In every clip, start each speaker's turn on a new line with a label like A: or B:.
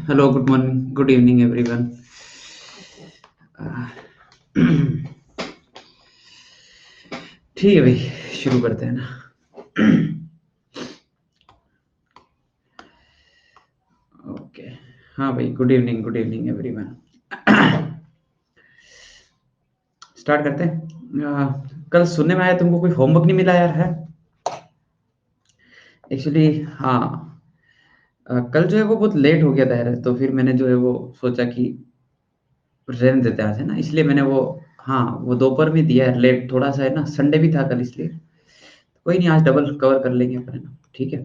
A: Hello, good morning, good evening everyone. ठीक है भाई, शुरू करते हैं ना। ओके। हाँ भाई, गुड इवनिंग एवरीवन। स्टार्ट करते हैं। कल सुनने में आया तुमको कोई होमवर्क नहीं मिला यार, है? एक्चुअली हाँ। कल जो है वो बहुत लेट हो गया था यार, तो फिर मैंने जो है वो सोचा कि रहने देते हैं आज, है ना, इसलिए मैंने वो, हाँ, वो दोपहर में दिया है, लेट थोड़ा सा है ना, संडे भी था कल, इसलिए कोई नहीं, आज डबल कवर कर लेंगे अपन, है ना, ठीक है।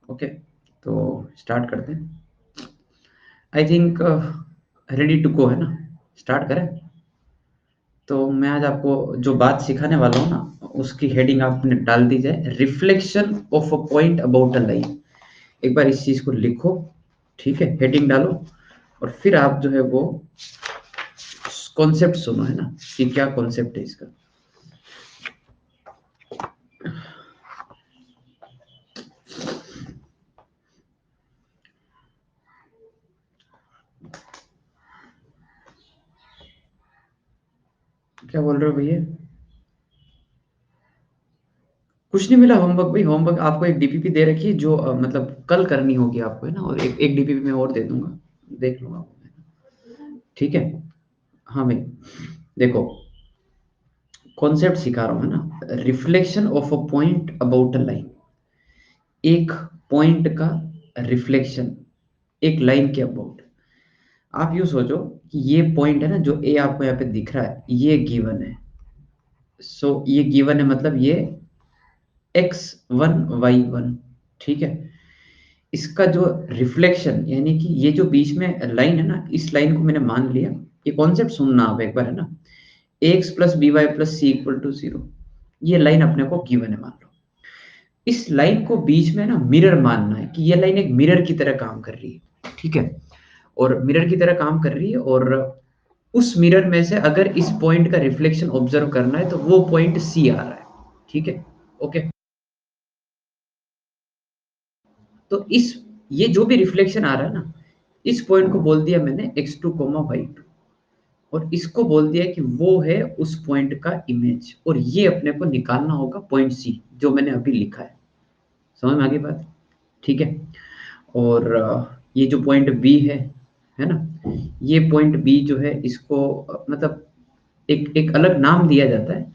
A: ओके, तो स्टार्ट करते हैं। I think ready to go, है ना? स्टार्ट करें। तो मैं आज आपको जो बात सिखाने वाला हूँ ना, उसकी हेडिंग आपने डाल दी जाए, reflection of a point about a line. एक बार इस चीज को लिखो, ठीक है, हेडिंग डालो, और फिर आप जो है वो कॉन्सेप्ट सुनो, है ना, कि क्या कॉन्सेप्ट है इसका। क्या बोल रहे हो भैया? कुछ नहीं मिला होमवर्क भाई। होमवर्क आपको एक डीपीपी दे रखी है जो मतलब कल करनी होगी आपको, है ना, और एक एक डीपीपी मैं और दे दूंगा, देख लूंगा, ठीक है। हाँ भाई, देखो, कॉन्सेप्ट सिखा रहा हूँ, है ना, reflection of a point about a line. एक पॉइंट का रिफ्लेक्शन एक लाइन के अबाउट। आप यूं सोचो कि ये पॉइंट है ना, जो ए आपको यहाँ पे दिख रहा है, ये गिवन है। सो ये गिवन है, मतलब ये x1 y1, ठीक है। इसका जो रिफ्लेक्शन, यानी कि ये जो बीच में लाइन है ना, इस लाइन को मैंने मान लिया। ये कॉन्सेप्ट सुनना आप एक बार, है ना, ax plus B Y plus C equal to 0, ये लाइन अपने को गिवन है, मान लो। इस लाइन को बीच में ना मिरर मानना है, कि ये लाइन एक मिरर की तरह काम कर रही है, ठीक है। और मिरर की तरह काम कर रही है, और उस मिरर में से अगर इस पॉइंट का रिफ्लेक्शन ऑब्जर्व करना है तो वो पॉइंट सी आ रहा है, ठीक है। ओके, तो इस, ये जो भी रिफ्लेक्शन आ रहा है ना, इस पॉइंट को बोल दिया मैंने x2 कोमा y2, और इसको बोल दिया कि वो है उस पॉइंट का इमेज, और ये अपने को निकालना होगा पॉइंट सी, जो मैंने अभी लिखा है। समझ में आ गई बात? ठीक है। और ये जो पॉइंट बी है ना, ये पॉइंट बी जो है, इसको मतलब एक एक अलग नाम दिया जाता है,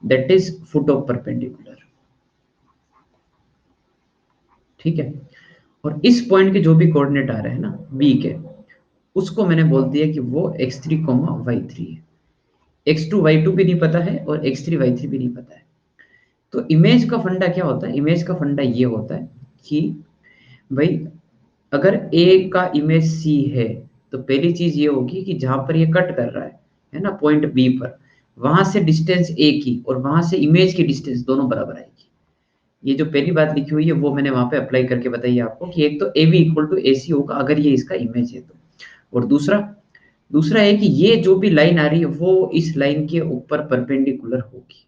A: that is foot of perpendicular, ठीक है। और इस पॉइंट के जो भी कोऑर्डिनेट आ रहे हैं ना बी के, उसको मैंने बोल दिया कि वो x3 कोमा y3 है। x2 y2 भी नहीं पता है, और x3 y3 भी नहीं पता है। तो इमेज का फंडा क्या होता है? इमेज का फंडा ये होता है कि भाई, अगर a का इमेज c है, तो पहली चीज ये होगी कि जहां पर ये कट कर रहा है ना, पॉइंट b पर, वहां से डिस्टेंस a की और वहां से इमेज की डिस्टेंस दोनों बराबर आएगी। ये जो पहली बात लिखी हुई है वो मैंने वहां पे अप्लाई करके बताई आपको, कि एक तो ए बी इक्वल टू ए सी होगा अगर ये इसका इमेज है तो, और दूसरा दूसरा है कि ये जो भी लाइन आ रही है वो इस लाइन के ऊपर परपेंडिकुलर होगी।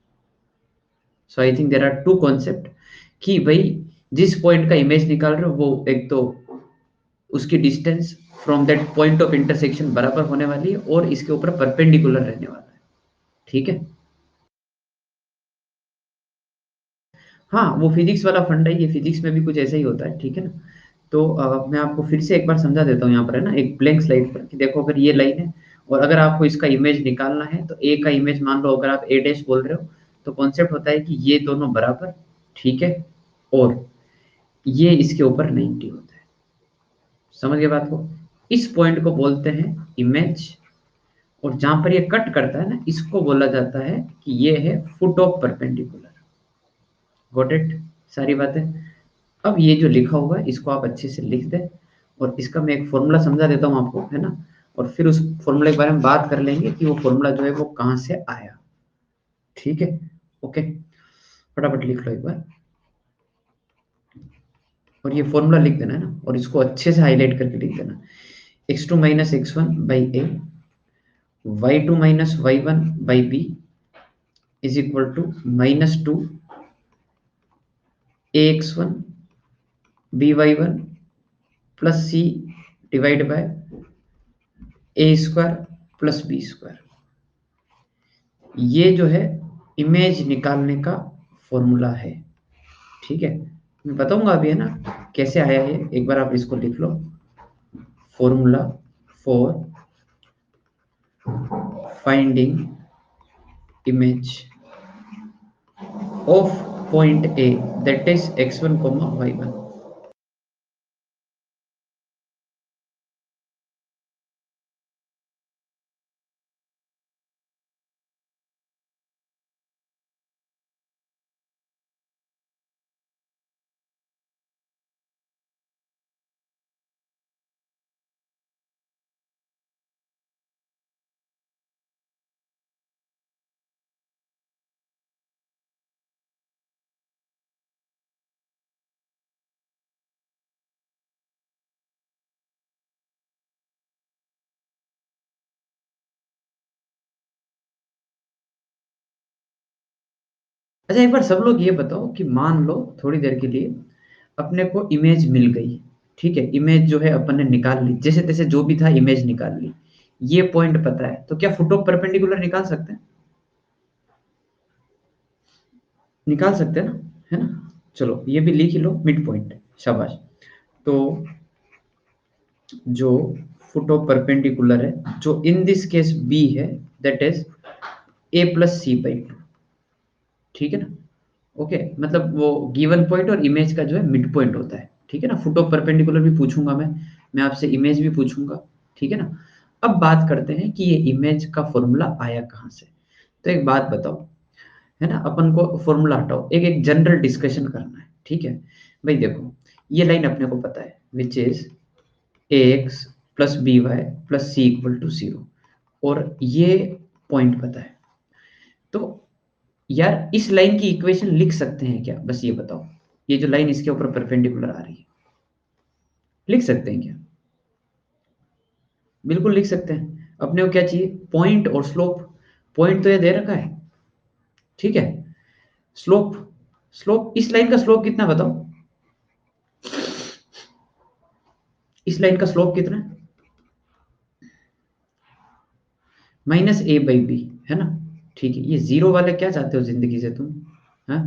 A: So I think there are two concept, कि भाई जिस पॉइंट का इमेज निकाल रहे हो वो एक तो उसकी distance from that point of intersection बराबर होने वाली है, और इसके ऊपर परपेंडिकुलर रहने वाला है, ठीक है। हाँ, वो फिजिक्स वाला फंडा है, ये फिजिक्स में भी कुछ ऐसा ही होता है, ठीक है ना। तो मैं आपको फिर से एक बार समझा देता हूँ यहाँ पर, है ना, एक ब्लैंक स्लाइड पर, कि देखो अगर ये लाइन है, और अगर आपको इसका इमेज निकालना है, तो ए का इमेज मान लो, अगर आप ए डैश बोल रहे हो, तो कॉन्सेप्ट होता है कि ये दोनों बराबर, ठीक है, और ये इसके ऊपर 90 होता है। समझ गए बात को? इस पॉइंट को बोलते हैं इमेज, और जहां पर ये कट करता है ना, इसको बोला जाता है कि ये है foot of perpendicular. Got it? सारी बातें। अब ये जो लिखा हुआ है इसको आप अच्छे से लिख दें, और इसका मैं एक फॉर्मूला समझा देता हूँ आपको, है ना, और फिर उस फॉर्मूले के बारे में बात कर लेंगे कि वो फॉर्मूला जो है वो कहाँ से आया, ठीक है। ओके, फटाफट लिख लो एक बार, और ये फॉर्मूला लिख देना, है ना, और इसको अच्छे से हाईलाइट करके लिख देना। x2 minus x1 by A, y2 minus y1 by B is equal to -2 ax1 by1 plus C divide by A square plus B square. ये जो है इमेज निकालने का फॉर्मूला है। ठीक है, मैं बताऊंगा अभी, है ना, कैसे आया है। एक बार आप इसको लिख लो, formula for finding image of point A that is x1, y1। अच्छा, एक बार सब लोग ये बताओ कि मान लो थोड़ी देर के लिए अपने को इमेज मिल गई। ठीक है, इमेज जो है अपन ने निकाल ली, जैसे तैसे जो भी था इमेज निकाल ली। ये पॉइंट पता है, तो क्या फुट ऑफ परपेंडिकुलर निकाल सकते हैं? निकाल सकते हैं ना, है ना। चलो ये भी लिख ही लो, मिड पॉइंट, शाबाश। तो जो फुट ऑफ परपेंडिकुलर है, जो इन दिस केस बी है, that is A plus C by two. ठीक है ना। ओके, मतलब वो गिवन पॉइंट और इमेज का जो है मिड पॉइंट होता है। ठीक है ना, फुट ऑफ परपेंडिकुलर भी पूछूंगा मैं आपसे इमेज भी पूछूंगा। ठीक है ना। अब बात करते हैं कि ये इमेज का फॉर्मूला आया कहाँ से। तो एक बात बताओ, है ना, अपन को फॉर्मूला हटाओ, एक एक जनरल डिस्कशन करना है। ठीक है भाई, देखो ये लाइन अपने को पता है, which is A x plus B Y plus C equal to zero, और ये पॉइंट पता है। तो यार इस लाइन की इक्वेशन लिख सकते हैं क्या, बस ये बताओ। ये जो लाइन इसके ऊपर परपेंडिकुलर आ रही है, लिख सकते हैं क्या? बिल्कुल लिख सकते हैं। अपने को क्या चाहिए? पॉइंट और स्लोप। पॉइंट तो ये दे रखा है, ठीक है। स्लोप, स्लोप इस लाइन का स्लोप कितना बताओ? इस लाइन का स्लोप कितना है? माइनस ए बाई बी, है ना। ठीक है, ये जीरो वाले क्या चाहते हो जिंदगी से तुम? हाँ,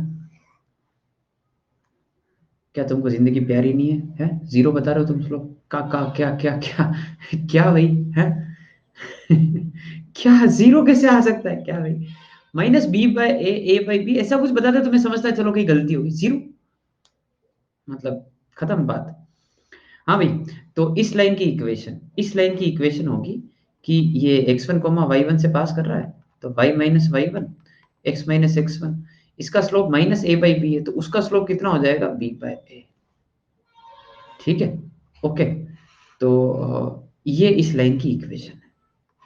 A: क्या तुमको जिंदगी प्यारी नहीं है? है जीरो बता रहे हो तुम स्लोप का क्या क्या क्या क्या भाई, है? क्या जीरो कैसे आ सकता है, क्या भाई? Minus B by A by B ऐसा कुछ बताते हो, तुम्हें समझता है चलो कहीं गलती होगी, जीरो मतलब खत्म बात। हाँ भाई, तो इस लाइन की इक्वेशन होगी कि ये x1 कोमा y1 से पास कर रहा है, तो y minus Y one, x minus x one. इसका slope minus a by b है, तो उसका स्लोप कितना हो जाएगा? b by a. ठीक है, ओके। तो ये इस लाइन की इक्वेशन है।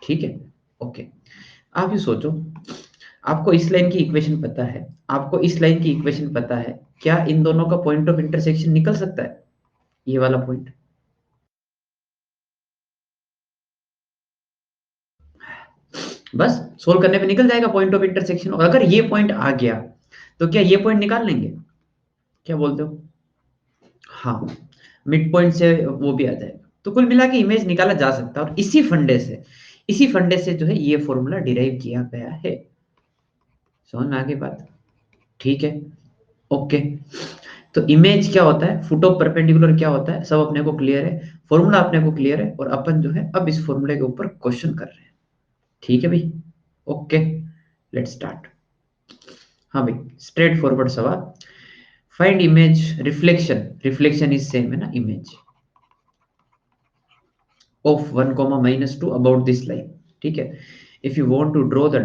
A: ठीक है, ओके। आप ये सोचो, आपको इस लाइन की इक्वेशन पता है, आपको इस लाइन की इक्वेशन पता है, क्या इन दोनों का पॉइंट ऑफ इंटरसेक्शन निकल सकता है? ये वाला पॉइंट, बस सोल्व करने पे निकल जाएगा पॉइंट ऑफ इंटरसेक्शन। और अगर ये पॉइंट आ गया, तो क्या ये पॉइंट निकाल लेंगे? क्या बोलते हो? हाँ, मिड पॉइंट से वो भी आ जाएगा। तो कुल मिला के इमेज निकाला जा सकता है, और इसी फंडे से जो है ये फॉर्मूला डिराइव किया गया है। समझ में आ गई बात? ठीक है, ओके। तो इमेज क्या होता है, फुट ऑफ परपेंडिकुलर क्या होता है, सब अपने को क्लियर है, फॉर्मूला अपने को क्लियर है, और अपन जो है अब इस फॉर्मूले के ऊपर क्वेश्चन कर रहे हैं। ठीक है भाई, ओके, लेट्स स्टार्ट। हाँ भाई, स्ट्रेट फॉरवर्ड सवाल। Find image reflection, reflection is same है ना, image of 1 comma minus 2 about this line. ठीक है, if you want to draw the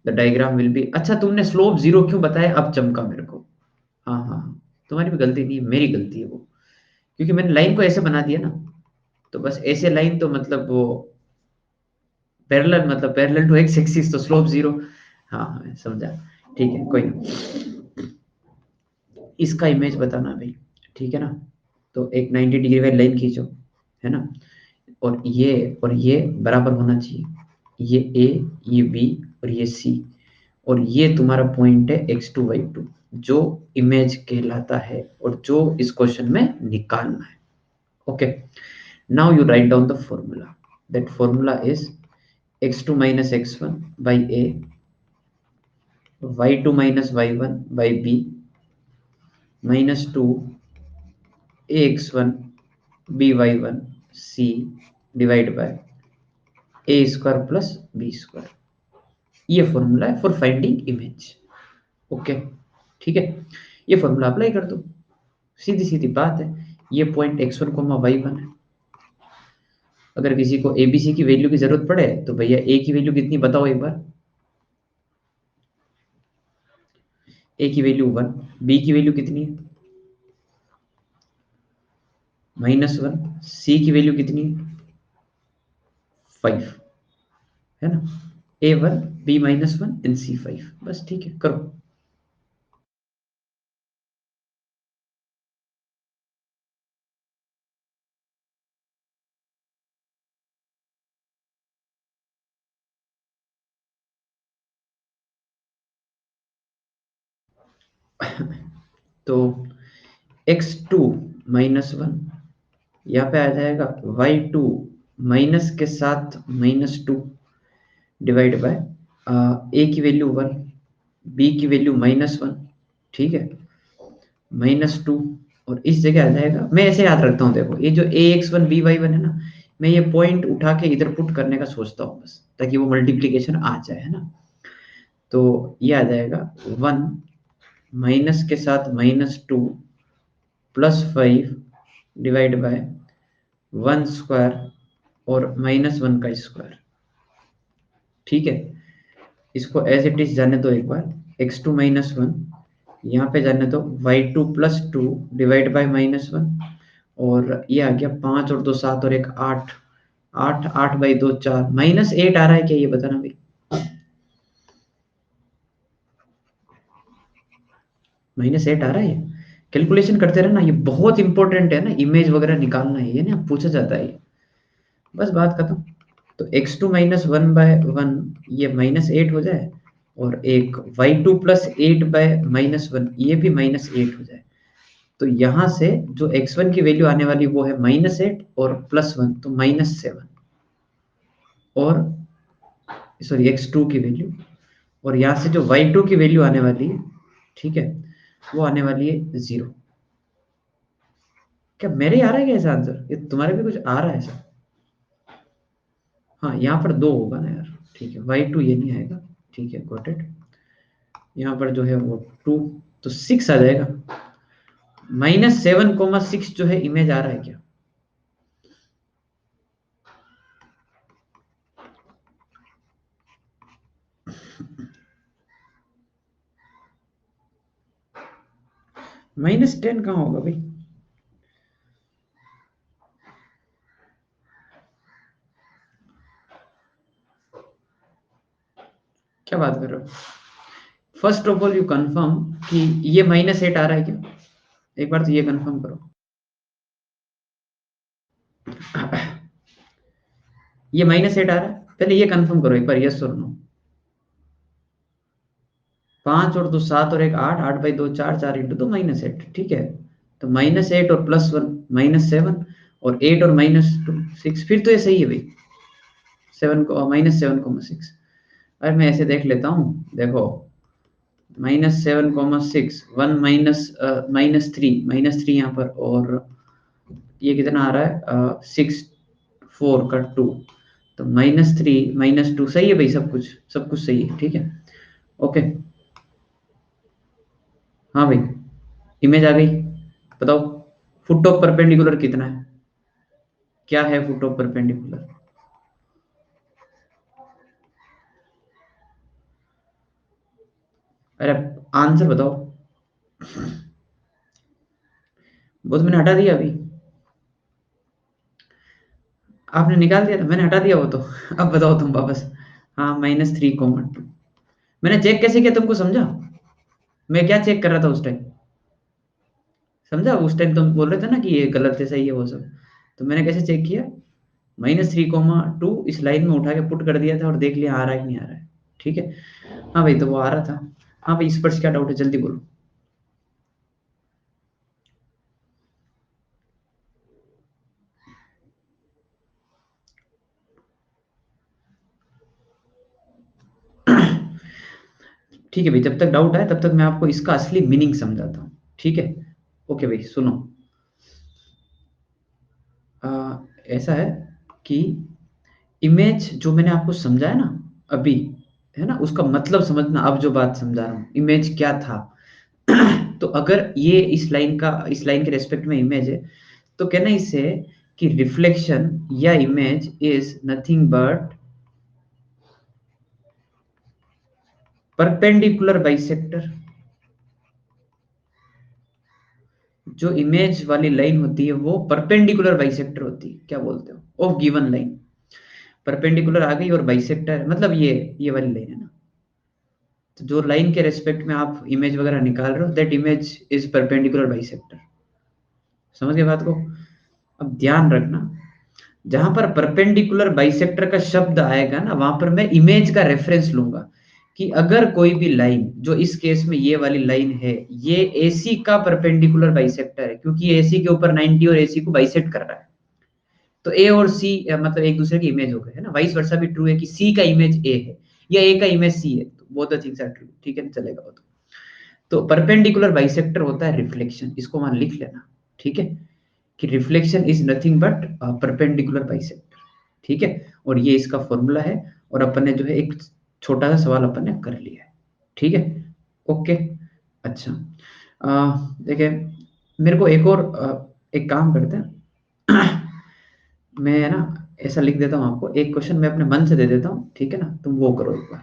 A: diagram will be. अच्छा, तुमने स्लोप जीरो क्यों बताया, अब चमका मेरे को। हाँ हाँ हाँ, तुम्हारी भी गलती नहीं है, मेरी गलती है वो, क्योंकि मैंने लाइन को ऐसे बना दिया ना। तो बस ऐसे लाइन तो मतलब वो पैरेलल, मतलब पैरेलल टू एक्स एक्सिस, तो स्लोप जीरो। हाँ हाँ, समझा। ठीक है, कोई ना। इसका इमेज बताना भाई, ठीक है ना। तो एक 90 डिग्री वाली लाइन खींचो, है ना। और ये बराबर होना चाहिए, ये ए, ये बी, और ये सी, और ये तुम्हारा पॉइंट है x2 y2, जो इमेज कहलाता है और जो इस क्वेश्चन में निकालना है। Okay, Now you write down the formula. That formula is x2 minus x1 by a, y2 minus y1 by b, minus 2 ax1 by1 c divided by a square plus B square. ये formula है for finding image. Okay, ठीक है, ये formula apply कर दो, सीधी सीधी बात है। ये पॉइंट x1 कोमा y1 है। अगर किसी को एबीसी की वैल्यू की जरूरत पड़े तो भैया ए की वैल्यू कितनी बताओ एक बार। ए की वैल्यू 1, बी की वैल्यू कितनी है -1, सी की वैल्यू कितनी है 5, है ना। A1 B-1 एंड C5, बस ठीक है, करो। तो x2 -1 यहाँ पे आ जाएगा y2 माइनस के साथ -2 डिवाइड बाय ए की वैल्यू 1, बी की वैल्यू -1, ठीक है, -2, और इस जगह आ जाएगा। मैं ऐसे याद रखता हूँ, देखो ये जो ax1 by1 है ना, मैं ये पॉइंट उठा के इधर पुट करने का सोचता हूँ बस, ताकि वो मल्टीप्लीकेशन आ जाए, है ना। तो ये आ जाएगा 1 माइनस के साथ -2 +5 डिवाइड बाय 1 स्क्वायर और -1 का स्क्वायर, ठीक है। इसको एज इट इज जाने दो एक बार, x2 -1 यहाँ पे जाने दो y2 +2 डिवाइड बाय -1, और ये आ गया 5 और 2 7 और 1 8, 8 8 बाई 2 4, -8 आ रहा है क्या ये बताना भाई। -8 आ रहा है। कैलकुलेशन करते रहना, ये बहुत इंपॉर्टेंट है ना, इमेज वगैरह निकालना है ये ना, पूछा जाता है ये। बस बात खत्म। तो x2 -1/1 ये -8 हो जाए, और एक y2 +8 बाय -1 ये भी -8 हो जाए। तो यहाँ से जो x1 की वैल्यू आने वाली वो है -8 और +1 तो -7, और सॉरी x2 की वैल्यू, और यहाँ से जो y2 की वैल्यू आने वाली है, ठीक है, वो आने वाली है 0। क्या मेरे ही आ रहा है क्या ऐसा आंसर, ये तुम्हारे भी कुछ आ रहा है ऐसा। हाँ यहाँ पर 2 होगा ना यार, ठीक है, y2 ये नहीं आएगा, ठीक है, गॉट इट। यहाँ पर जो है वो 2, तो 6 आ जाएगा। -7,6 जो है इमेज आ रहा है क्या। -10 कहाँ होगा भाई। क्या बात कर रहे हो। First of all you confirm कि ये -8 आ रहा है क्या, एक बार तो ये कंफर्म करो। ये -8 आ रहा है, पहले ये कंफर्म करो एक बार, यस और नो। 5 और 2 7 और 1 8, 8 बाई 2 4, 4 इंटू 2 -8, ठीक है। तो -8 और +1 -7, और 8 और -2 6, फिर तो ये सही है भाई, 7 को -7,6। अरे मैं ऐसे देख लेता हूँ, देखो -7,6 1 -3 यहाँ पर, और ये कितना आ रहा है 6 4 का 2, तो -3 -2 सही है भाई, सब कुछ सही है, ठीक है। ओके, हाँ भाई, इमेज आ गई। बताओ फुट ऑफ परपेंडिकुलर कितना है, क्या है फुट ऑफ परपेंडिकुलर। अरे आंसर बताओ। वो तो मैंने हटा दिया अभी, आपने निकाल दिया था, मैंने हटा दिया वो तो। अब बताओ तुम वापस। हाँ -3,2। मैंने चेक कैसे किया तुमको समझा, मैं क्या चेक कर रहा था उस टाइम, समझा। उस टाइम तुम बोल रहे थे ना कि ये गलत है सही है वो सब, तो मैंने कैसे चेक किया, -3,2 इस लाइन में उठा के पुट कर दिया था, और देख लिया आ रहा है कि नहीं आ रहा है, ठीक है। हाँ भाई, तो वो आ रहा था। हाँ भाई, इस पर क्या डाउट है, जल्दी बोलो। ठीक है भाई, जब तक डाउट आए तब तक मैं आपको इसका असली मीनिंग समझाता हूँ। ठीक है, ओके भाई सुनो। ऐसा है कि इमेज जो मैंने आपको समझाया ना अभी, है ना, उसका मतलब समझना। अब जो बात समझा रहा हूँ, इमेज क्या था। तो अगर ये इस लाइन के रेस्पेक्ट में इमेज है, तो कहना इसे कि रिफ्लेक्शन या image is nothing but perpendicular bisector. जो इमेज वाली लाइन होती है वो परपेंडिकुलर बाइसेक्टर होती है, क्या बोलते हो, ऑफ गिवन लाइन। परपेंडिकुलर आ गई और बाइसेक्टर मतलब ये वाली लाइन है ना। तो जो लाइन के रेस्पेक्ट में आप इमेज वगैरह निकाल रहे हो, that image is perpendicular bisector. समझ गए बात को। अब ध्यान रखना, जहां पर परपेंडिकुलर बाइसेक्टर का शब्द आएगा ना, वहां पर मैं इमेज का रेफरेंस लूंगा कि अगर कोई भी लाइन, जो इस केस में ये वाली लाइन है, ये एसी का परपेंडिकुलर बाइसेक्टर है, क्योंकि ये एसी के ऊपर 90 और एसी को बाइसेक्ट कर रहा है। तो ए और सी मतलब एक दूसरे की इमेज हो गए, है ना। वाइस वर्सा भी ट्रू है कि सी का इमेज ए है या ए का इमेज सी है, तो both the things are true. ठीक है, चलेगा वो तो परपेंडिकुलर बाइसेक्टर होता है रिफ्लेक्शन, इसको वहां लिख लेना। ठीक है, कि reflection is nothing but perpendicular bisector. ठीक है, और ये इसका फॉर्मूला है। और अपन ने जो है एक छोटा सा सवाल अपन ने कर लिया है। ठीक है, ओके। अच्छा, देखिए, मेरे को एक और एक काम करते हैं। मैं है ना ऐसा लिख देता हूँ आपको, एक क्वेश्चन मैं अपने मन से दे देता हूँ, ठीक है ना, तुम वो करो एक बार।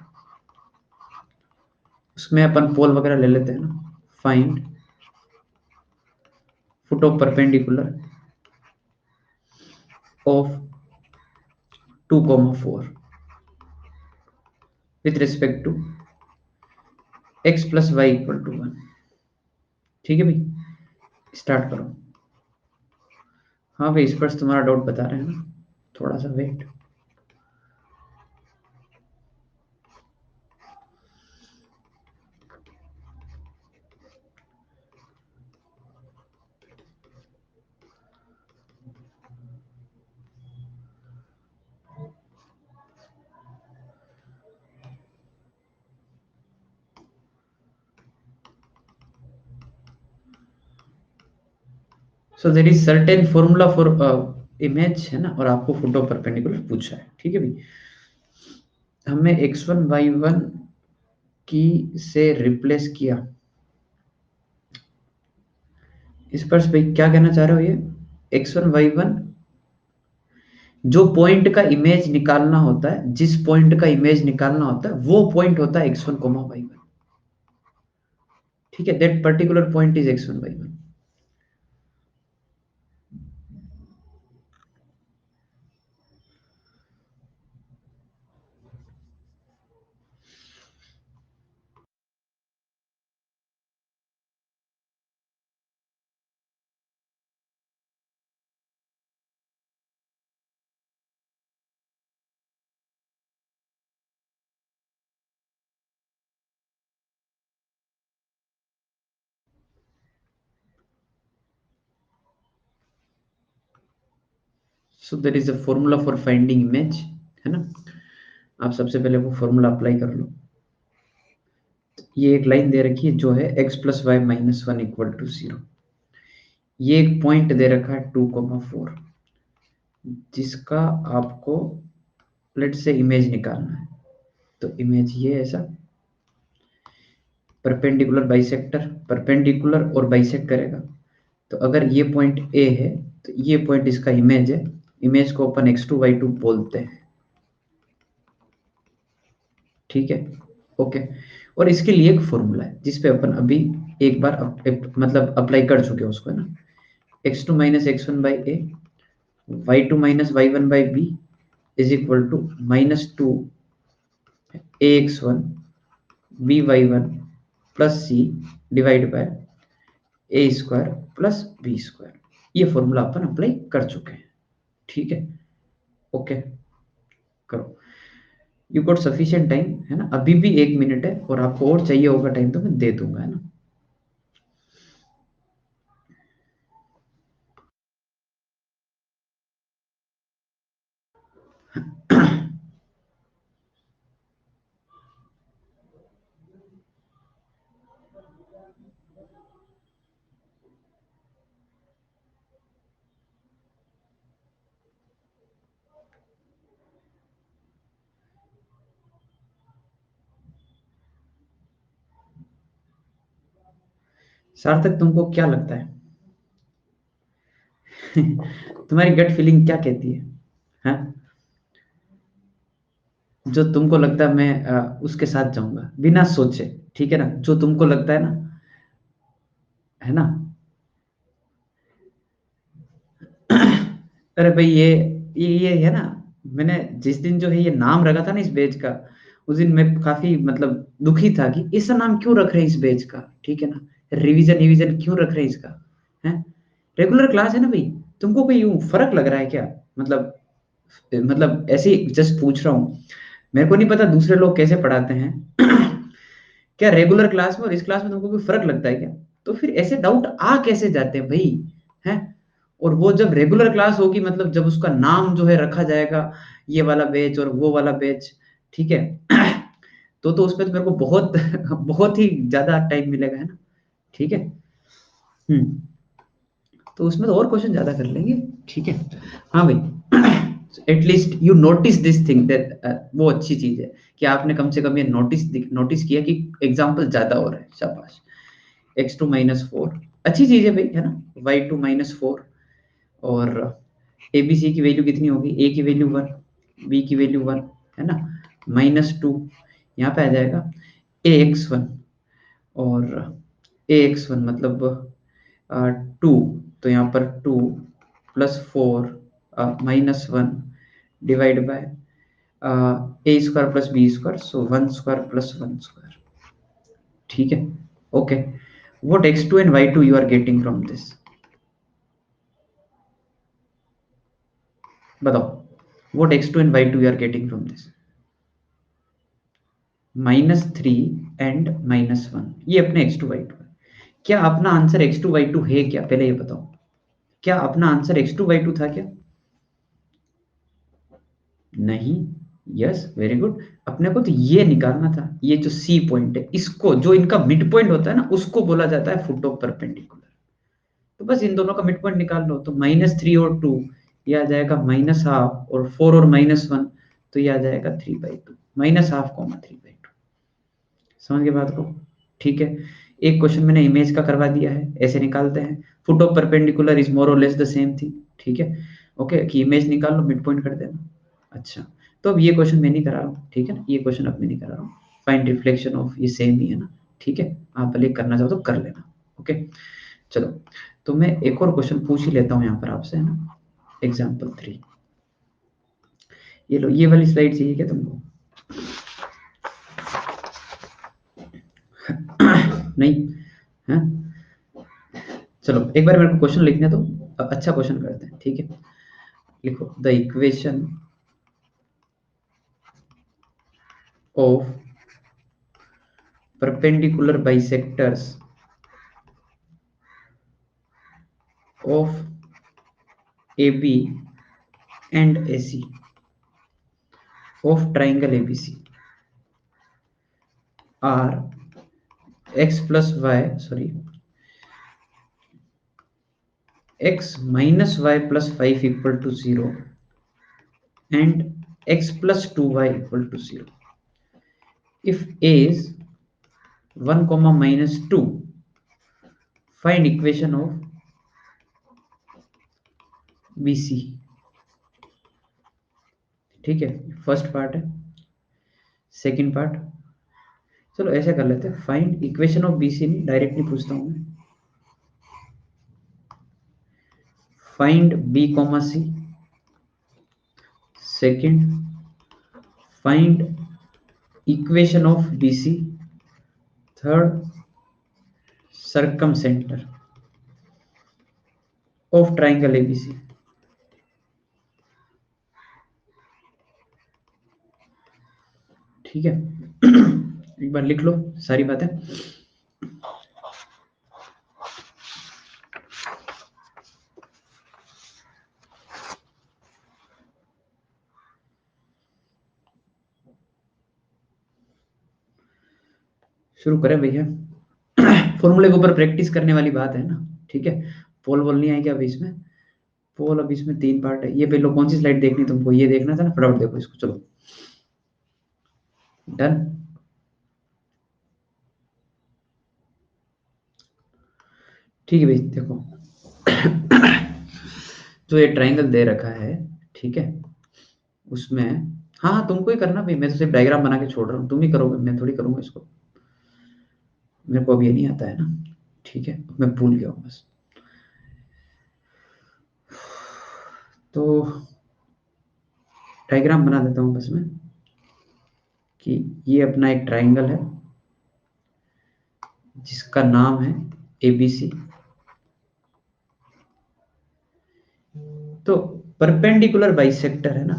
A: उसमें अपन पोल वगैरह ले लेते हैं ना। Find foot of perpendicular of 2,4 with respect to x plus Y equal to 1। ठीक है भाई, स्टार्ट करो। हाँ भाई, इस पर तुम्हारा डाउट बता रहे हैं ना, थोड़ा सा wait. So there is certain formula for image, है ना, और आपको फुट ऑफ परपेंडिकुलर पूछा है। ठीक है भाई, हमने x1 y1 की से रिप्लेस किया। इस पर भाई क्या कहना चाह रहे हो, ये x1 y1 जो पॉइंट का इमेज निकालना होता है, जिस पॉइंट का इमेज निकालना होता है वो पॉइंट होता है x1 y1। ठीक है, that particular point is x1 y1। So there is a formula for finding image, है ना। आप सबसे पहले वो फॉर्मूला अप्लाई कर लो। ये एक लाइन दे रखी है जो है x plus Y minus 1 equal to 0। ये एक पॉइंट दे रखा है 2,4, जिसका आपको लेट से इमेज निकालना है। तो इमेज ये ऐसा परपेंडिकुलर बाइसेक्टर, परपेंडिकुलर और बाइसेक्ट करेगा। तो अगर ये पॉइंट ए है, तो ये पॉइंट इसका इमेज है। इमेज को अपन x2 y2 बोलते हैं। ठीक है, ओके। और इसके लिए एक फॉर्मूला है जिसपे अपन अभी एक बार मतलब अप्लाई कर चुके हैं उसको, है ना। x2 minus x1 by A, y2 minus y1 by B is equal to -2 ax1 by1 plus C divide by A square plus B square. ये फॉर्मूला अपन अप्लाई कर चुके हैं। ठीक है, ओके, करो। यू गॉट सफिशिएंट टाइम, है ना, अभी भी 1 मिनट है, और आपको और चाहिए होगा टाइम तो मैं दे दूंगा, है ना। सार्थक तुमको क्या लगता है? तुम्हारी गट फीलिंग क्या कहती है? हाँ, जो तुमको लगता है मैं उसके साथ जाऊंगा बिना सोचे, ठीक है ना, जो तुमको लगता है ना, है ना। अरे भाई ये है ना, मैंने जिस दिन जो है ये नाम रखा था ना इस बैच का, उस दिन मैं काफी मतलब दुखी था कि ऐसा नाम क्यों रख रहे हैं इस बैच का, ठीक है ना। रिवीजन रिवीजन क्यों रख रहे हैं इसका, है। रेगुलर क्लास है ना भाई, तुमको कोई यूं फर्क लग रहा है क्या? मतलब ऐसे ही जस्ट पूछ रहा हूँ। मेरे को नहीं पता दूसरे लोग कैसे पढ़ाते हैं। क्या रेगुलर क्लास में और इस क्लास में तुमको कोई फर्क लगता है क्या? तो फिर ऐसे डाउट आ कैसे जाते हैं भाई, हैं। और वो जब रेगुलर क्लास होगी, मतलब जब उसका नाम जो है रखा जाएगा, ये वाला बैच और वो वाला बैच, ठीक है। तो उसमें तो मेरे को बहुत बहुत ही ज्यादा टाइम मिलेगा, है ना। ठीक है। हम्म। तो उसमें तो और क्वेश्चन ज्यादा कर लेंगे, ठीक है। हाँ भाई, at least you notice this thing that, वो अच्छी चीज है कि आपने कम से कम ये नोटिस किया कि एग्जाम्पल ज्यादा हो रहा है, शाबाश। x2 - 4 अच्छी चीज है भाई, है ना। y2 - 4, और ए बी सी की वैल्यू कितनी होगी, ए की वैल्यू 1, बी की वैल्यू 1, है ना। -2 यहाँ पे आ जाएगा ax1, और ax1 मतलब 2, तो यहाँ पर 2 + 4 -1 डिवाइड बाय a² + b², सो 1² + 1², ठीक है। Okay, what x2 and y2 you are getting from this, बताओ। what x2 and y2 you are getting from this? -3 and -1, ये अपने x2 y2 है। क्या अपना आंसर x2 y2 है क्या, पहले ये बताओ। क्या अपना आंसर x2 y2 था क्या? नहीं। Yes, very good. अपने को तो ये निकालना था, ये जो सी पॉइंट है, इसको जो इनका मिड पॉइंट होता है ना, उसको बोला जाता है फुट ऑफ परपेंडिकुलर। तो बस इन दोनों का मिड पॉइंट निकाल लो, तो -3 और 2, ये आ जाएगा -½ और 4 और -1, तो ये आ जाएगा 3/2, -½ 3/2। समझ गए बात को? ठीक है। एक क्वेश्चन मैंने इमेज का करवा दिया है, ऐसे निकालते हैं। Foot of perpendicular is more और लेस द सेम थिंग, ठीक है। ओके, कि इमेज निकाल लो, मिड पॉइंट कर देना। अच्छा, तो अब ये क्वेश्चन मैं नहीं करा रहा हूँ, ठीक है ना, ये क्वेश्चन अब मैं नहीं करा रहा हूँ। फाइंड रिफ्लेक्शन ऑफ, ये सेम ही है ना, ठीक है। आप भले करना चाहो तो कर लेना। ओके, चलो। तो मैं एक और क्वेश्चन पूछ ही लेता हूँ यहाँ पर आपसे, है ना। एग्जाम्पल 3, ये लो, ये वाली स्लाइड चाहिए क्या तुमको? नहीं है। चलो एक बार मेरे को क्वेश्चन लिखने दो, अब अच्छा क्वेश्चन करते हैं, ठीक है। लिखो, the equation of perpendicular bisectors of AB and AC of triangle ABC are x plus y, sorry, x minus y plus 5 equal to 0 and x plus 2y equal to 0. If A is 1, -2, find equation of BC, ठीक है। First part है। Second part, चलो ऐसे कर लेते हैं, find equation of BC, नहीं directly पूछता हूँ मैं। Find B, C। Second, find equation of BC। Third, circumcenter of triangle ABC। ठीक है। एक बार लिख लो सारी बातें। शुरू करें भैया। फॉर्मूले के ऊपर प्रैक्टिस करने वाली बात है ना, ठीक है। पोल वोल नहीं आएगा अभी इसमें। पोल अभी इसमें 3 पार्ट है। ये पहले कौन सी स्लाइड देखनी तुमको, ये देखना था ना, फटाफट देखो इसको, चलो। डन। ठीक है भाई, देखो जो ये ट्राइंगल दे रखा है, ठीक है, उसमें हाँ हाँ तुमको ही करना भाई, मैं तो सिर्फ डायग्राम बना के छोड़ रहा हूँ, तुम ही करोगे, मैं थोड़ी करूंगा इसको, मेरे को अब ये नहीं आता है ना, ठीक है, मैं भूल गया हूँ बस। तो डायग्राम बना देता हूँ बस मैं, कि ये अपना एक ट्राइंगल है जिसका नाम है एबीसी। तो परपेंडिकुलर बाइसेक्टर है ना,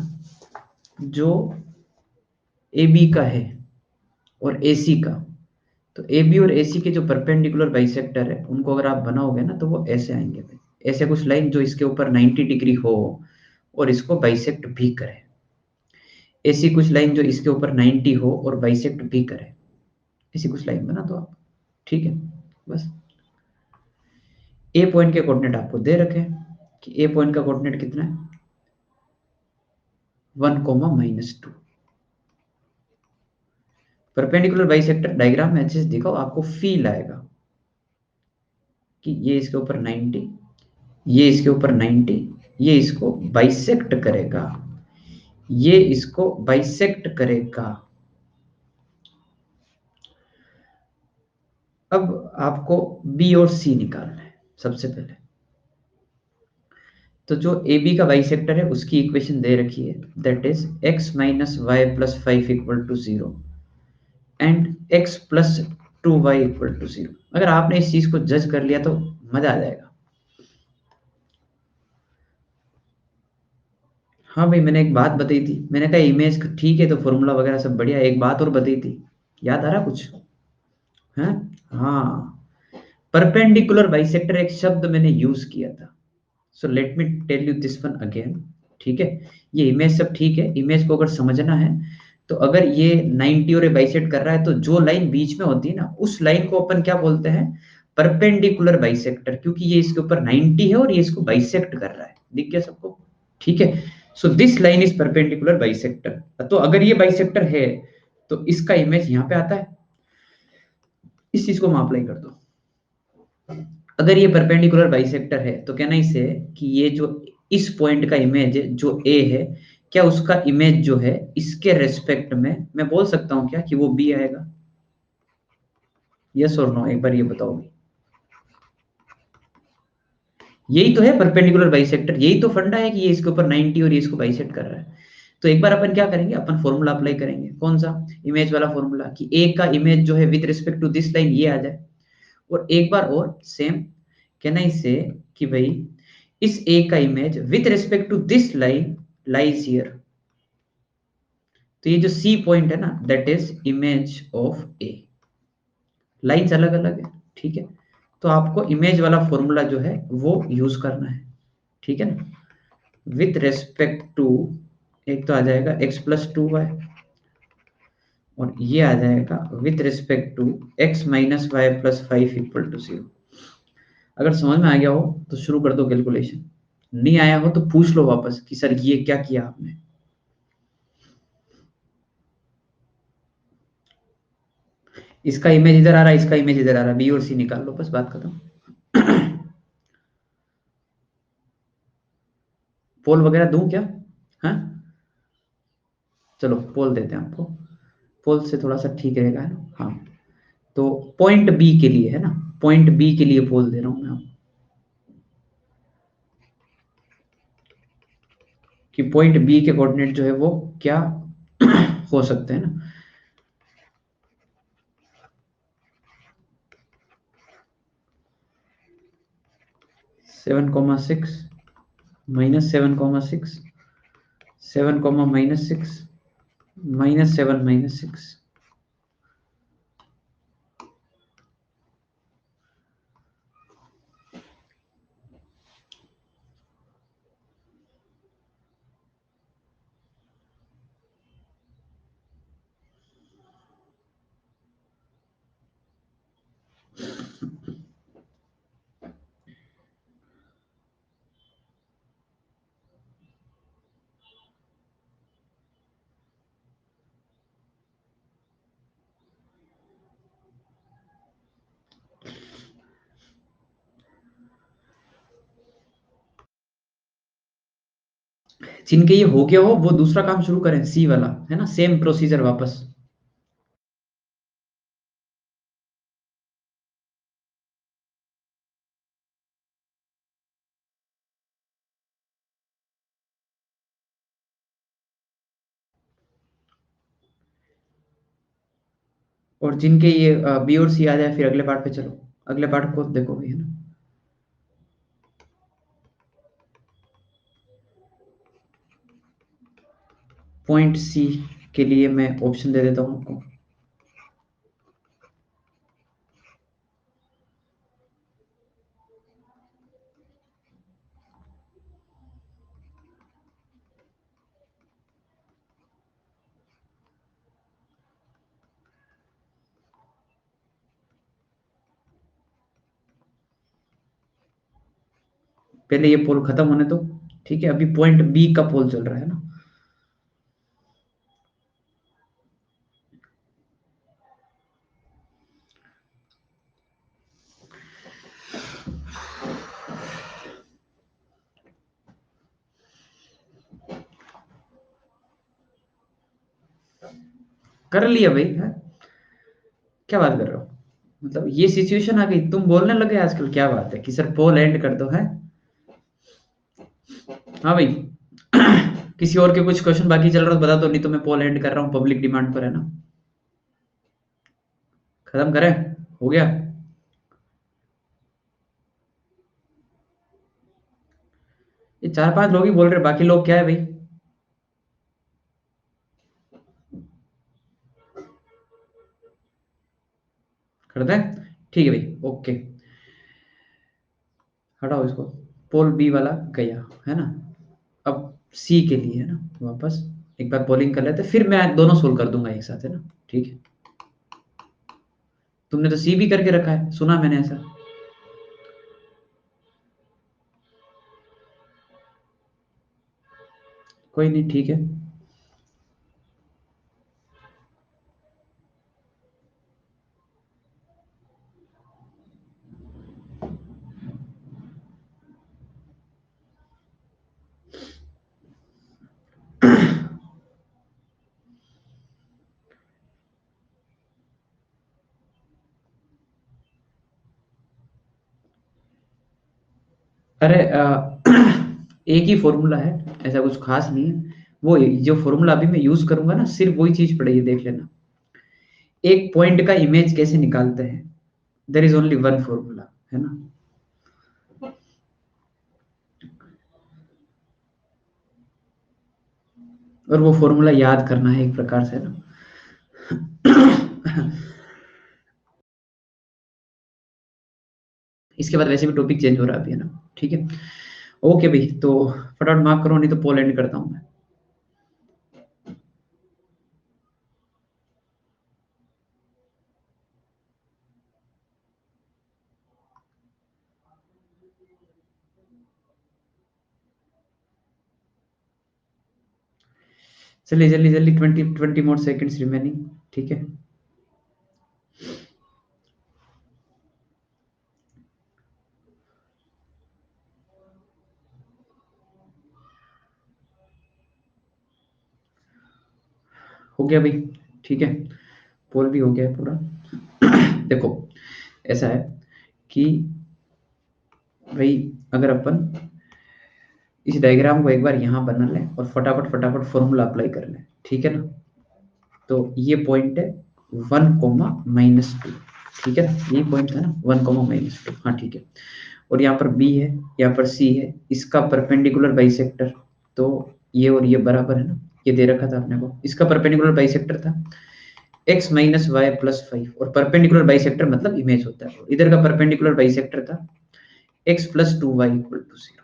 A: जो ए बी का है और ए सी का, तो ए बी और ए सी के जो परपेंडिकुलर बाइसेक्टर है उनको अगर आप बनाओगे ना तो वो ऐसे आएंगे भाई, ऐसे कुछ लाइन जो इसके ऊपर 90 डिग्री हो और इसको बाइसेक्ट भी करे, ऐसी कुछ लाइन जो इसके ऊपर 90 हो और बाइसेक्ट भी करे, ऐसी कुछ लाइन बना दो आप, ठीक है। बस ए पॉइंट के कोऑर्डिनेट आपको दे रखे हैं कि ए पॉइंट का कोऑर्डिनेट कितना है, 1, -2। परपेंडिकुलर बाइसेक्टर डायग्राम में अच्छे से दिखाओ, आपको फील आएगा कि ये इसके ऊपर 90, ये इसके ऊपर 90, ये इसको बाइसेक्ट करेगा, ये इसको बाइसेक्ट करेगा। अब आपको बी और सी निकालना है सबसे पहले। तो जो ए बी का बाइसेक्टर है उसकी इक्वेशन दे रखी है, that is x - y + 5 = 0 and x + 2y = 0। अगर आपने इस चीज को जज कर लिया तो मजा आ जाएगा। हाँ भाई, मैंने एक बात बताई थी, मैंने कहा इमेज ठीक है तो फॉर्मूला वगैरह सब बढ़िया, एक बात और बताई थी, याद आ रहा कुछ है? हाँ, परपेंडिकुलर बाइसेक्टर एक शब्द मैंने यूज किया था, so let me tell you this one again, ठीक है। ये इमेज सब ठीक है, इमेज को अगर समझना है तो अगर ये 90 और बाइसेक्ट कर रहा है तो जो लाइन बीच में होती है ना उस लाइन को अपन क्या बोलते हैं, परपेंडिकुलर बाइसेक्टर, क्योंकि ये इसके ऊपर 90 है और ये इसको बाइसेक्ट कर रहा है, दिख गया सबको? ठीक है, so this line is perpendicular bisector. तो अगर ये बाइसेक्टर है तो इसका इमेज यहाँ पे आता है, इस चीज को वहां अप्लाई कर दो। अगर ये परपेंडिकुलर बाइसेक्टर है तो कहना इसे कि ये जो इस पॉइंट का इमेज है जो ए है, क्या उसका इमेज जो है इसके रेस्पेक्ट में मैं बोल सकता हूं क्या कि वो बी आएगा? यस और नो, एक बार ये बताओगे। यही तो है परपेंडिकुलर बाइसेक्टर, यही तो फंडा है कि ये इसके ऊपर 90 और ये इसको बाइसेक्ट कर रहा है। तो एक बार अपन क्या करेंगे, अपन फॉर्मूला अप्लाई करेंगे, कौन सा? इमेज वाला फॉर्मूला, कि ए का इमेज जो है with respect to this line ये आ जाए। और एक बार और सेम कहना इसे कि भाई इस ए का image with respect to this line lies here. तो ये जो सी पॉइंट है ना that is image of A. Lines अलग अलग है, ठीक है, तो आपको इमेज वाला फॉर्मूला जो है वो यूज करना है, ठीक है ना। विथ रेस्पेक्ट टू, एक तो आ जाएगा x + 2y और ये आ जाएगा with respect to x - y + 5 = 0। अगर समझ में आ गया हो तो शुरू कर दो कैलकुलेशन, नहीं आया हो तो पूछ लो वापस कि सर ये क्या किया आपने। इसका इमेज इधर आ रहा है, इसका इमेज इधर आ रहा है, बी और सी निकाल लो, बस बात खत्म। पोल वगैरह दूं क्या? हाँ, चलो पोल देते हैं आपको, पोल से थोड़ा सा ठीक रहेगा, है ना? हाँ, तो पॉइंट बी के लिए है ना, पॉइंट बी के लिए पोल दे रहा हूं मैं आपको, कि पॉइंट बी के कोऑर्डिनेट जो है वो क्या हो सकते हैं ना। 7,6 -7,6, 7, -6, -7, -6। जिनके ये हो गया हो वो दूसरा काम शुरू करें, सी वाला है ना, सेम प्रोसीजर वापस। और जिनके ये बी और सी आ जाए फिर अगले पार्ट पे चलो, अगले पार्ट को देखो भी, है ना। पॉइंट सी के लिए मैं ऑप्शन दे देता हूँ आपको। पहले ये पोल खत्म होने दो, ठीक है, अभी पॉइंट बी का पोल चल रहा है ना। कर लिया भाई, है क्या बात कर रहे हो, मतलब ये सिचुएशन आ गई, तुम बोलने लगे आजकल, क्या बात है कि सर पोल एंड कर दो है। हाँ भाई। किसी और के कुछ क्वेश्चन बाकी चल रहा तो बता दो, नहीं तो मैं पोल एंड कर रहा हूँ, पब्लिक डिमांड पर, है ना। खत्म करें, हो गया। ये चार पांच लोग ही बोल रहे, बाकी लोग क्या है भाई। कर दें, ठीक है भाई, ओके। हटाओ इसको, पोल बी वाला गया, है ना। अब सी के लिए, है ना, वापस एक बार पोलिंग कर लेते, फिर मैं दोनों सोल्व कर दूंगा एक साथ, है ना। ठीक है, तुमने तो सी भी करके रखा है, सुना मैंने ऐसा। कोई नहीं, ठीक है। अरे एक ही फॉर्मूला है, ऐसा कुछ खास नहीं है। वो जो फॉर्मूला अभी मैं यूज करूंगा ना, सिर्फ वही चीज पड़ेगी, देख लेना। एक पॉइंट का इमेज कैसे निकालते हैं, there is only one formula, है ना। और वो फॉर्मूला याद करना है एक प्रकार से, है ना। इसके बाद वैसे भी टॉपिक चेंज हो रहा है अभी, है ना। ठीक है, ओके भाई, तो फटाफट मार्क करो, नहीं तो पोल एंड करता हूँ मैं। चलिए जल्दी जल्दी, 20 मोर सेकंड्स रिमेनिंग, ठीक है। हो गया भाई, ठीक है, पोल भी हो गया है पूरा। देखो, ऐसा है कि भाई, अगर अपन इस डायग्राम को एक बार यहाँ बना लें और फटाफट फटाफट फॉर्मूला अप्लाई कर लें, ठीक है ना। तो ये पॉइंट है 1, -2, ठीक है ना, ये पॉइंट है ना, 1, -2, हाँ ठीक है। और यहाँ पर बी है, यहाँ पर सी है, इसका परपेंडिकुलर बाइसेक्टर, तो ये और ये बराबर है ना, ये दे रखा था अपने को, इसका परपेंडिकुलर बाइसेक्टर था x - y + 5, और परपेंडिकुलर बाइसेक्टर मतलब इमेज होता है, इधर का परपेंडिकुलर बाइसेक्टर था x + 2y = 0,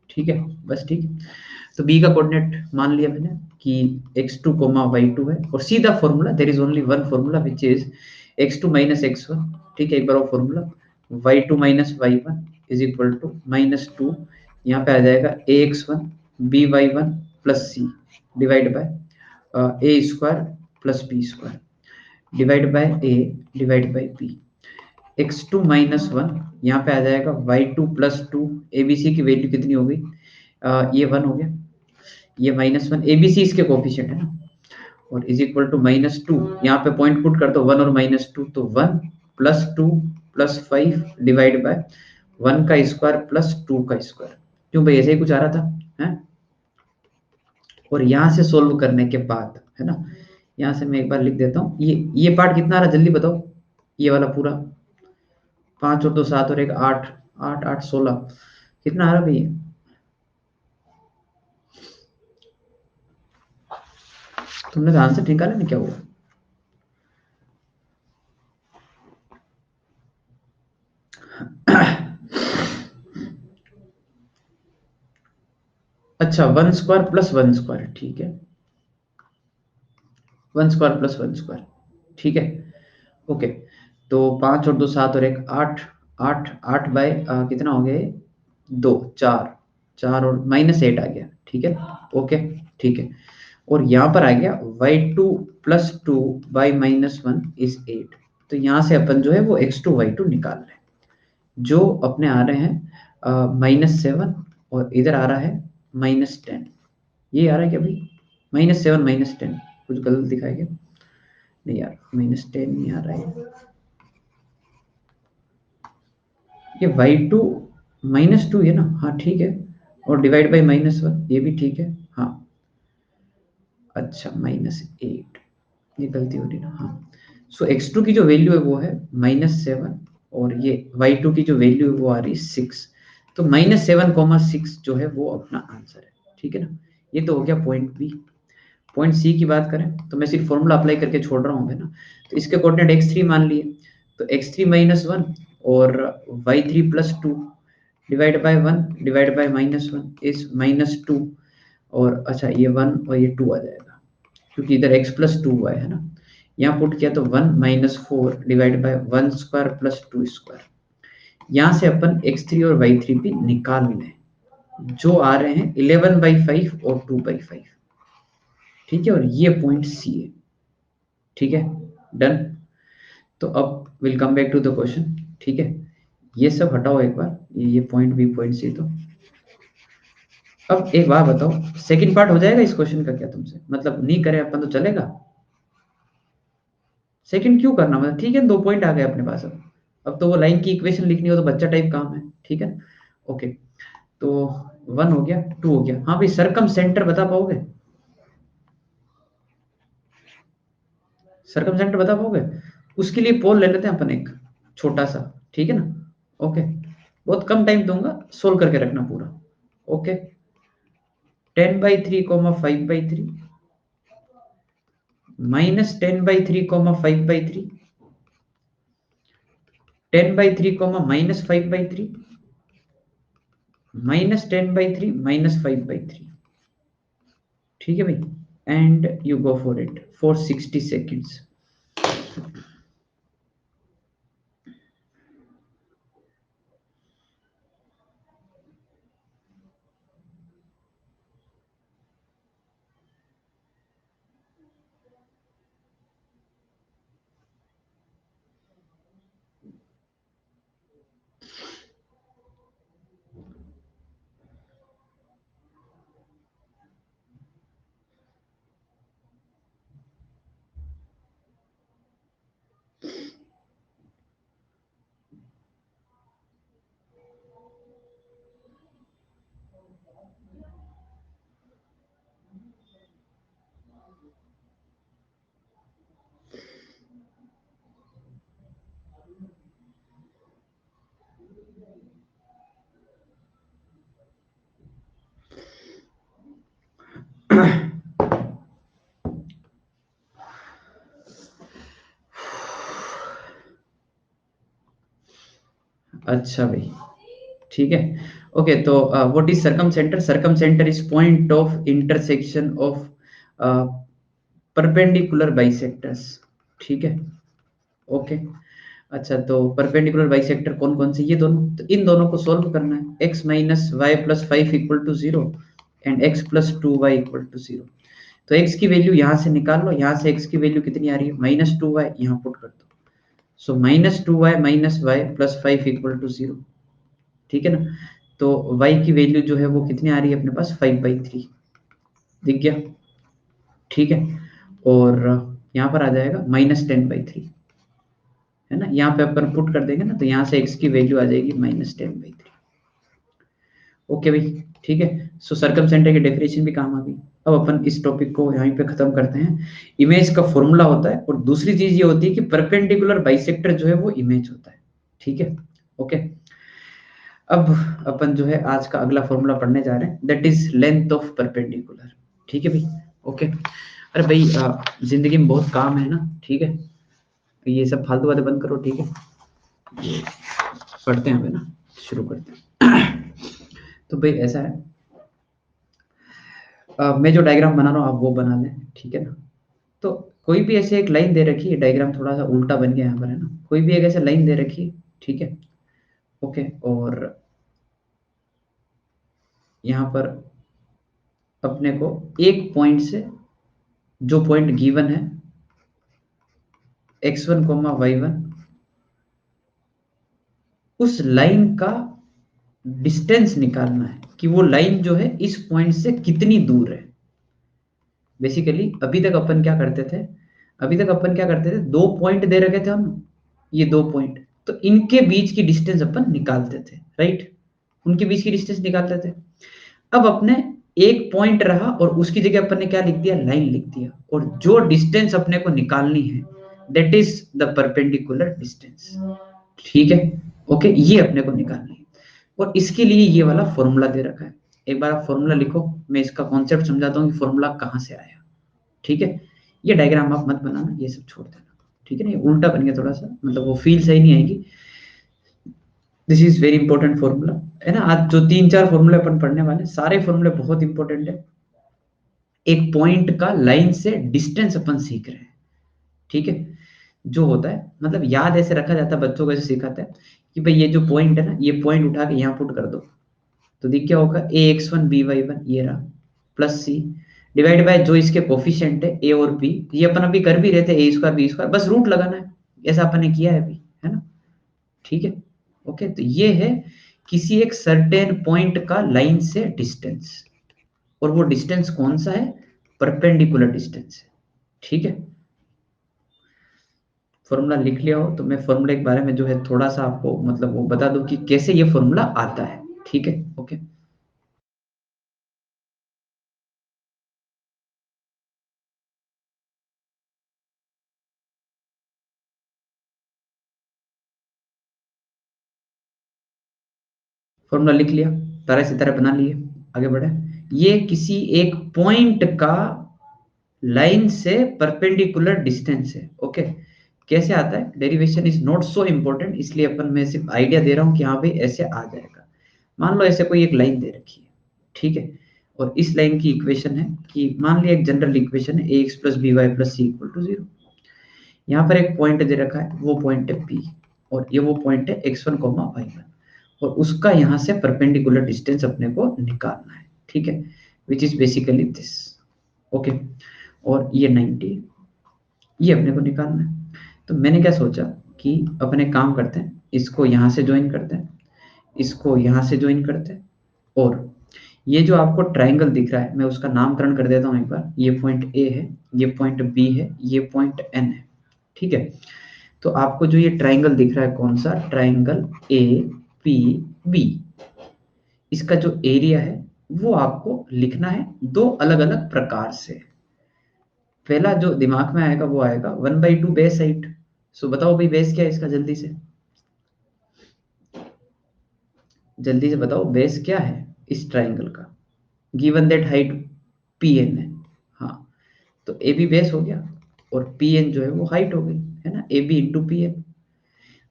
A: ठीक है, बस ठीक है। तो बी का कोऑर्डिनेट मान लिया मैंने कि x2, y2 है, और सीधा formula, there is only one formula which is x2 - x1, ठीक है, एक बार वो फॉर्मूला y2 - y1 = -2, यहाँ पे आ जाएगा ax1 by1 + c divide by a² + b² divide by a divide by b। x2 - 1 यहाँ पे आ जाएगा y2 + 2, abc की वैल्यू कितनी हो गई, ये 1 हो गया, ये -1 ABC इसके कोफिशिएंट है ना, और इज इक्वल टू -2, यहाँ पे पॉइंट पुट कर दो 1 और -2, तो 1 + 2 + 5 डिवाइड बाय 1 का स्क्वायर प्लस 2 का स्क्वायर। क्यों भाई, ऐसे ही कुछ आ रहा था है। और यहाँ से सोल्व करने के बाद है ना, यहाँ से मैं एक बार लिख देता हूँ, ये पार्ट कितना आ रहा जल्दी बताओ, ये वाला पूरा 5 और 2 7 और 1 8, 8 8 16 कितना आ रहा भैया? तुमने तो आंसर निकाला नहीं, क्या हुआ? अच्छा 1 स्क्वायर प्लस 1 स्क्वायर, ठीक है, 1 स्क्वायर प्लस 1 स्क्वायर, ठीक है, ओके। तो 5 और 2 7 और 1 8, 8 8 बाय कितना हो गया, 2 4, 4 और -8 आ गया, ठीक है, ओके, ठीक है। और यहाँ पर आ गया y2 + 2 बाई -1 इज 8। तो यहाँ से अपन जो है वो x2 y2 निकाल रहे हैं, जो अपने आ रहे हैं -7, और इधर आ रहा है -10। ये आ रहा है क्या भाई, -7 -10, कुछ गलत दिखाया गया नहीं यार, -10 नहीं आ रहा है ये, y2 -2 है ना, हाँ ठीक है, और डिवाइड बाई -1 ये भी ठीक है, हाँ, अच्छा -8, ये गलती हो रही ना, हाँ। सो x2 की जो वैल्यू है वो है -7, और ये y2 की जो वैल्यू है वो आ रही है 6। तो -7,6 जो है वो अपना आंसर है, ठीक है ना। ये तो हो गया पॉइंट बी। पॉइंट सी की बात करें तो मैं सिर्फ फॉर्मूला अप्लाई करके छोड़ रहा हूँ है ना। तो इसके कोऑर्डिनेट x3 मान लिए, तो x3 -1 और y3 + 2 divide by 1 divide by -1 is -2, और अच्छा ये 1 और ये 2 आ जाएगा, क्योंकि इधर x + 2y है ना, यहाँ पुट किया तो 1 - 4 divide by 1 square plus 2 square. यहाँ से अपन x3 और y3 भी निकाल लें, जो आ रहे हैं 11/5 और 2/5, ठीक है, और ये पॉइंट सी है, ठीक है, डन। तो अब will come back to the question, ठीक है, ये सब हटाओ एक बार, ये पॉइंट बी पॉइंट सी। तो अब एक बात बताओ, सेकंड पार्ट हो जाएगा इस क्वेश्चन का क्या तुमसे, मतलब नहीं करे अपन तो चलेगा? सेकंड क्यों करना, मतलब ठीक है, 2 पॉइंट आ गए अपने पास। अब तो वो लाइन की इक्वेशन लिखनी हो तो बच्चा टाइप काम है, ठीक है, ओके। तो 1 हो गया, 2 हो गया, हाँ भाई सरकम सेंटर बता पाओगे? सरकम सेंटर बता पाओगे? उसके लिए पोल ले लेते हैं अपन एक छोटा सा, ठीक है ना, ओके। बहुत कम टाइम दूंगा, सोल्व करके रखना पूरा, ओके। 10/3, 5/3, -10/3, 5/3, 10/3, -5/3, -10/3, -5/3, ठीक है भाई, and you go for it for 60 seconds. अच्छा भाई, ठीक है, ओके। तो what is circum centre? Circum centre is point of intersection of perpendicular bisectors, ठीक है, ओके। अच्छा तो परपेंडिकुलर बाइसेक्टर कौन कौन से, ये दोनों, तो इन दोनों को सॉल्व करना है, x - y + 5 = 0 and x + 2y = 0। तो x की वैल्यू यहाँ से निकाल लो, यहाँ से x की वैल्यू कितनी आ रही है, -2y, यहाँ पुट कर दो। सो -2y - y + 5 = 0, ठीक है ना। तो y की वैल्यू जो है वो कितनी आ रही है अपने पास, 5/3, दिख गया, ठीक है। और यहाँ पर आ जाएगा -10/3, है ना। यहाँ पे अपन पुट कर देंगे ना, तो यहाँ से x की वैल्यू आ जाएगी -10/3। ओके भाई, ठीक है। सो सर्कमसेंटर की डेफिनेशन भी काम आ गई। अब अपन इस टॉपिक को यहीं पे खत्म करते हैं। इमेज का फॉर्मूला होता है, और दूसरी चीज ये होती है कि परपेंडिकुलर बाइसेक्टर जो है वो इमेज होता है, ठीक है। ओके, अब अपन जो है आज का अगला फॉर्मूला पढ़ने जा रहे हैं, that is length of perpendicular, ठीक है भाई। ओके, अरे भाई जिंदगी में बहुत काम है ना, ठीक है। ये सब फालतू बातें बंद करो, ठीक है। ये पढ़ते हैं अभी ना, शुरू करते हैं। तो भाई ऐसा है, मैं जो डायग्राम बना रहा हूँ आप वो बना लें, ठीक है ना। तो कोई भी ऐसे एक लाइन दे रखी है, डायग्राम थोड़ा सा उल्टा बन गया यहाँ पर, है ना। कोई भी एक ऐसे लाइन दे रखी है, ठीक है। ओके, और यहाँ पर अपने को एक पॉइंट से, जो पॉइंट गिवन है x1, y1, उस लाइन का डिस्टेंस निकालना है कि वो लाइन जो है इस पॉइंट से कितनी दूर है। बेसिकली अभी तक अपन क्या करते थे, अभी तक अपन क्या करते थे, दो पॉइंट दे रखे थे हम, ये दो पॉइंट, तो इनके बीच की डिस्टेंस अपन निकालते थे, राइट। उनके बीच की डिस्टेंस निकालते थे। अब अपने एक पॉइंट रहा और उसकी जगह अपन ने क्या लिख दिया, लाइन लिख दिया, और जो डिस्टेंस अपने को निकालनी है that is the perpendicular distance, ठीक है। ओके, ये अपने को निकालनी है, और इसके लिए ये वाला फॉर्मूला दे रखा है। एक बार आप फॉर्मूला लिखो, मैं इसका कॉन्सेप्ट समझाता हूँ कि फॉर्मूला कहाँ से आया, ठीक है। ये डायग्राम आप मत बनाना, ये सब छोड़ देना, ठीक है ना। ये उल्टा बन गया थोड़ा सा, मतलब वो फील सही नहीं आएगी। This is very important formula, है ना। आज जो 3-4 फॉर्मूले अपन पढ़ने वाले, सारे फॉर्मूले बहुत इंपॉर्टेंट है। एक पॉइंट का लाइन से डिस्टेंस अपन सीख रहे हैं, ठीक है। जो होता है, मतलब याद ऐसे रखा जाता है, बच्चों को ऐसे सिखाता है कि भाई ये जो पॉइंट है ना, ये पॉइंट उठा के यहाँ पुट कर दो, तो दिख क्या होगा, ax1 by1, ये रहा, प्लस सी डिवाइड बाय जो इसके कोफिशिएंट है a और b, ये अपन अभी कर भी रहे थे, a²b², बस रूट लगाना है, ऐसा अपन ने किया है अभी, है ना, ठीक है। ओके, तो ये है किसी एक सर्टेन पॉइंट का लाइन से डिस्टेंस, और वो डिस्टेंस कौन सा है, परपेंडिकुलर डिस्टेंस है, ठीक है। फॉर्मूला लिख लिया हो तो मैं फॉर्मूले के बारे में जो है थोड़ा सा आपको मतलब वो बता दूं कि कैसे ये फॉर्मूला आता है, ठीक है। ओके, फॉर्मूला लिख लिया, तरह से तरह बना लिए, आगे बढ़े। ये किसी एक पॉइंट का लाइन से परपेंडिकुलर डिस्टेंस है, ओके। कैसे आता है, derivation is not so important, इसलिए अपन मैं सिर्फ आइडिया दे रहा हूँ कि हाँ भाई ऐसे आ जाएगा। मान लो ऐसे कोई एक लाइन दे रखी है, ठीक है, और इस लाइन की इक्वेशन है कि मान लिया एक जनरल इक्वेशन है ax + by + c = 0। यहाँ पर एक पॉइंट दे रखा है, वो पॉइंट है P, और ये वो पॉइंट है x1, y1, और उसका यहाँ से परपेंडिकुलर डिस्टेंस अपने को निकालना है, ठीक है, which is basically this, okay. और ये 90, ये अपने को निकालना है। तो मैंने क्या सोचा कि अपने काम करते हैं, इसको यहाँ से ज्वाइन करते हैं, इसको यहाँ से ज्वाइन करते हैं, और ये जो आपको ट्राइंगल दिख रहा है, मैं उसका नामकरण कर देता हूँ एक बार। ये पॉइंट ए है, ये पॉइंट बी है, ये पॉइंट एन है, ठीक है। तो आपको जो ये ट्राइंगल दिख रहा है, कौन सा ट्राइंगल, ए पी बी, इसका जो एरिया है वो आपको लिखना है दो अलग अलग प्रकार से। पहला जो दिमाग में आएगा वो आएगा 1/2 बेस हाइट। सो बताओ भाई बेस क्या है इसका, जल्दी से, जल्दी से बताओ बेस क्या है इस ट्राइंगल का, given that height P N है। हाँ, तो ए बी बेस हो गया, और पी एन जो है वो हाइट हो गई, है ना, A B into P N.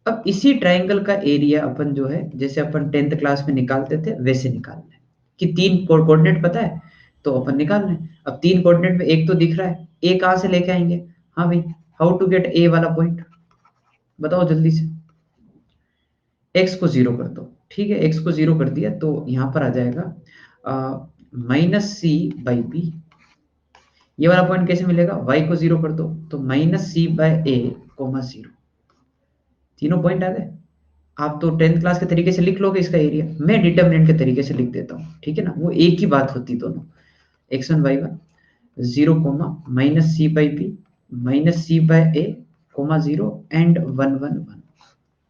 A: अब इसी ट्राइंगल का एरिया अपन जो है, जैसे अपन 10th क्लास में निकालते थे वैसे निकालना है, कि तीन कोऑर्डिनेट पता है तो अपन निकाल लें। अब तीन कोऑर्डिनेट में एक तो दिख रहा है, ए कहाँ से लेके आएंगे, हाँ भाई, हाउ टू गेट ए वाला पॉइंट, बताओ जल्दी से। एक्स को जीरो कर दो, ठीक है, एक्स को जीरो कर दिया तो यहाँ पर आ जाएगा -c/b। ये वाला पॉइंट कैसे मिलेगा, y को जीरो कर दो तो -c/a, 0। तीनों पॉइंट आ गए। आप तो 10th क्लास के तरीके से लिख लोगे इसका एरिया, मैं डिटरमिनेंट के तरीके से लिख देता हूँ, ठीक है ना, वो एक ही बात होती दोनों। x1 y1 0 comma minus C by B minus C by A comma 0 and 1 1 1।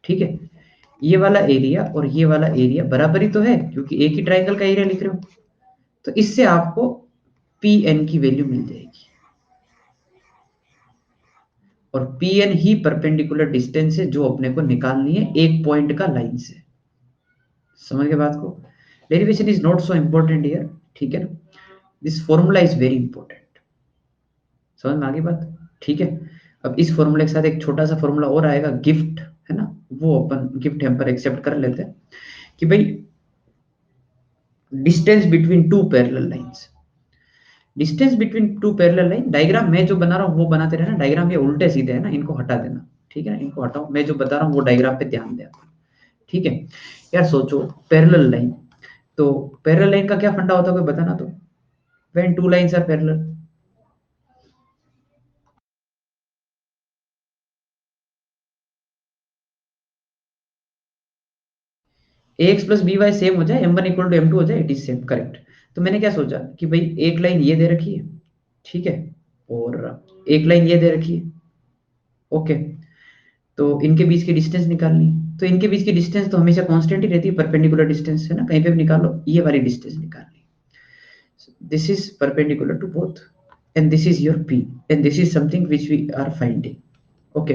A: ठीक है, ये वाला एरिया और ये वाला एरिया बराबर ही तो है क्योंकि एक ही ट्राइंगल का एरिया लिख रहे हो, तो इससे आपको पी एन की वैल्यू मिल जाएगी। और पी एन ही परपेंडिकुलर डिस्टेंस है जो अपने को निकालनी है एक पॉइंट का लाइन से। समझ गए बात को? Derivation is not so important here, ठीक है ना, this formula is very important. समझ में आ गई बात? ठीक है, अब इस फॉर्मूले के साथ एक छोटा सा फॉर्मूला और आएगा, गिफ्ट है ना, वो अपन गिफ्ट हम पर एक्सेप्ट कर लेते हैं कि भाई distance between two parallel lines, distance between two parallel line, diagram मैं जो बना रहा हूँ वो बनाते रहना, डायग्राम ये उल्टे सीधे है ना, इनको हटा देना, ठीक है ना, इनको हटाओ, मैं जो बता रहा हूँ वो डायग्राम पे ध्यान देना, ठीक है। यार सोचो पैरेलल लाइन, तो पैरेलल लाइन का क्या फंडा होता है कोई बताना तो, when two lines are parallel, ax plus B Y same हो जाए, m1 इक्वल टू m2 हो जाए, इट इज सेम, करेक्ट। तो मैंने क्या सोचा कि भाई एक लाइन ये दे रखी है, ठीक है, और एक लाइन ये दे रखी है, ओके, तो इनके बीच की डिस्टेंस निकालनी है, तो इनके बीच की डिस्टेंस तो हमेशा कांस्टेंट ही रहती है, परपेंडिकुलर डिस्टेंस है ना, कहीं पे भी निकालो, ये वाली डिस्टेंस निकालनी, this is perpendicular to both and this is your p and this is something which we are finding. Okay,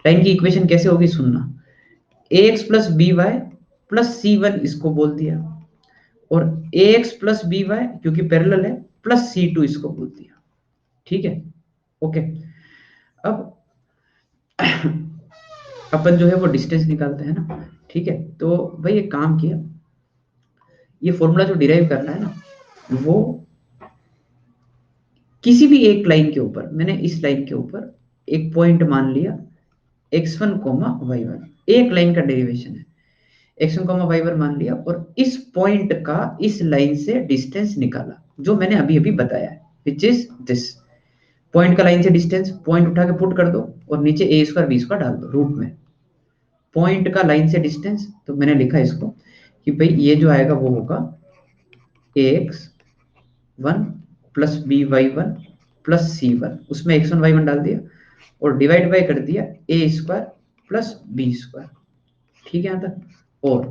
A: line की इक्वेशन कैसे होगी सुनना, ax plus B Y plus c one इसको बोल दिया, और ax प्लस बी वाई क्योंकि parallel है प्लस सी टू इसको बोल दिया, ठीक है, ओके। अब अपन जो है वो डिस्टेंस निकालते हैं ना, ठीक है, तो भाई एक काम किया, ये फॉर्मूला जो डिराइव करना है ना, वो किसी भी एक लाइन के ऊपर, मैंने इस लाइन के ऊपर एक पॉइंट मान लिया x1 कोमा y1, एक लाइन का डेरिवेशन है, x1 कोमा y1 मान लिया, और इस पॉइंट का इस लाइन से डिस्टेंस निकाला जो मैंने अभी अभी बताया है, विच इज दिस, पॉइंट का लाइन से डिस्टेंस, पॉइंट उठा के पुट कर दो और नीचे ए स्क्वायर बी स्क्वायर डाल दो रूट में, पॉइंट का लाइन से डिस्टेंस, तो मैंने लिखा इसको कि भाई ये जो आएगा वो होगा ax1 plus by1 plus c1, उसमें x1 y1 डाल दिया और डिवाइड बाय कर दिया ए स्क्वायर प्लस बी स्क्वायर, ठीक है यहाँ तक। और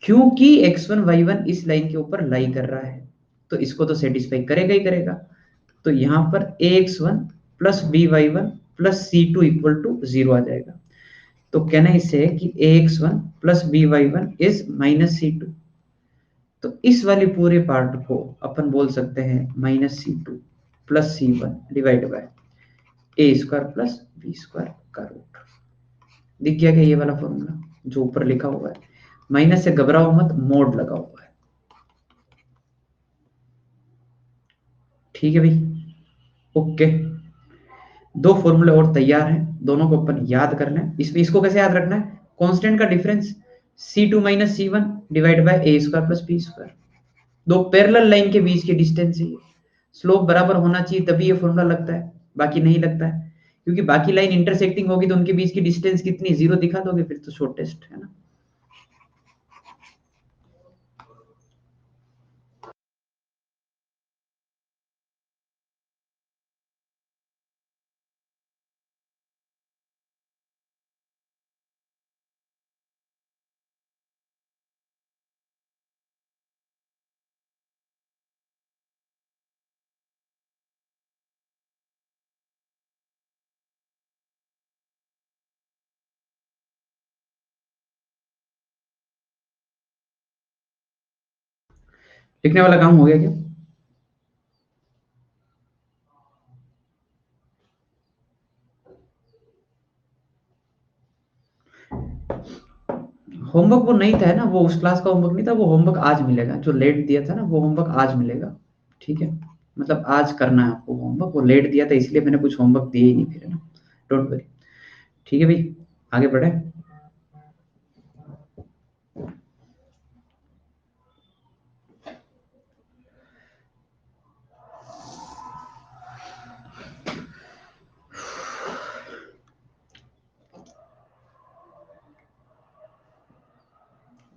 A: क्योंकि x1 y1 इस लाइन के ऊपर लाई कर रहा है तो इसको तो सेटिस्फाई करेगा ही करेगा, तो यहां पर ax1 plus by1 plus c2 equal to 0 आ जाएगा, तो कहना इससे है कि ax1 plus by1 is minus c2, तो इस वाले पूरे पार्ट को अपन बोल सकते हैं minus c2 plus c1 divide by A square plus B square का रूट। दिख गया क्या ये वाला फॉर्मूला जो ऊपर लिखा हुआ है, माइनस से घबराओ मत, मोड लगा हुआ है, ठीक है भाई, ओके। दो फॉर्मूले और तैयार हैं, दोनों को अपन याद करना है, इसमें इसको कैसे याद रखना है, कांस्टेंट का difference c2 minus c1 divide by A square plus B square, दो पैरेलल लाइन के बीच की डिस्टेंस है, स्लोप बराबर होना चाहिए तभी ये फॉर्मूला लगता है, बाकी नहीं लगता है, क्योंकि बाकी लाइन इंटरसेक्टिंग होगी तो उनके बीच की डिस्टेंस कितनी, 0 दिखा दोगे फिर तो शॉर्टेस्ट है ना। लिखने वाला काम हो गया क्या? होमवर्क वो नहीं था है ना, वो उस क्लास का होमवर्क नहीं था, वो होमवर्क आज मिलेगा, जो लेट दिया था ना वो होमवर्क आज मिलेगा, ठीक है, मतलब आज करना है आपको होमवर्क, वो लेट दिया था इसलिए मैंने कुछ होमवर्क दिए ही नहीं फिर, है ना, डोंट वरी, ठीक है भाई, आगे बढ़े।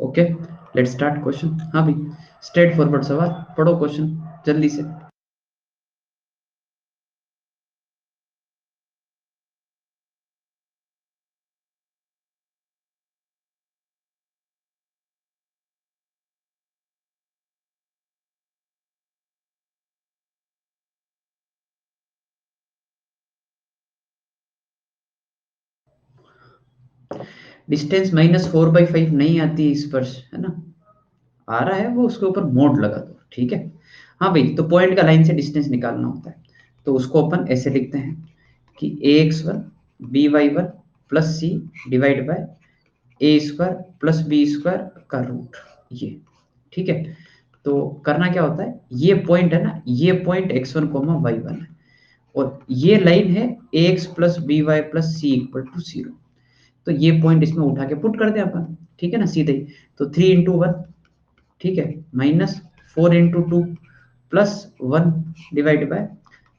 A: ओके, लेट्स स्टार्ट क्वेश्चन, हाँ भाई, स्ट्रेट फॉरवर्ड सवाल, पढ़ो क्वेश्चन जल्दी से। डिस्टेंस -4/5 नहीं आती है इस पर, है ना, आ रहा है वो, उसके ऊपर मोड लगा दो, ठीक है। हाँ भाई, तो पॉइंट का लाइन से डिस्टेंस निकालना होता है, तो उसको अपन ऐसे लिखते हैं कि ax1 by1 plus C divide by a² plus b² का रूट, ये, ठीक है। तो करना क्या होता है, ये पॉइंट है ना, ये पॉइंट x1 y1 है, और ये लाइन है ax plus by plus c equal to 0। तो ये पॉइंट इसमें उठा के पुट कर दें अपन, ठीक है ना, सीधे ही। तो 3 × 1, ठीक है, -4 × 2 प्लस 1 डिवाइड बाय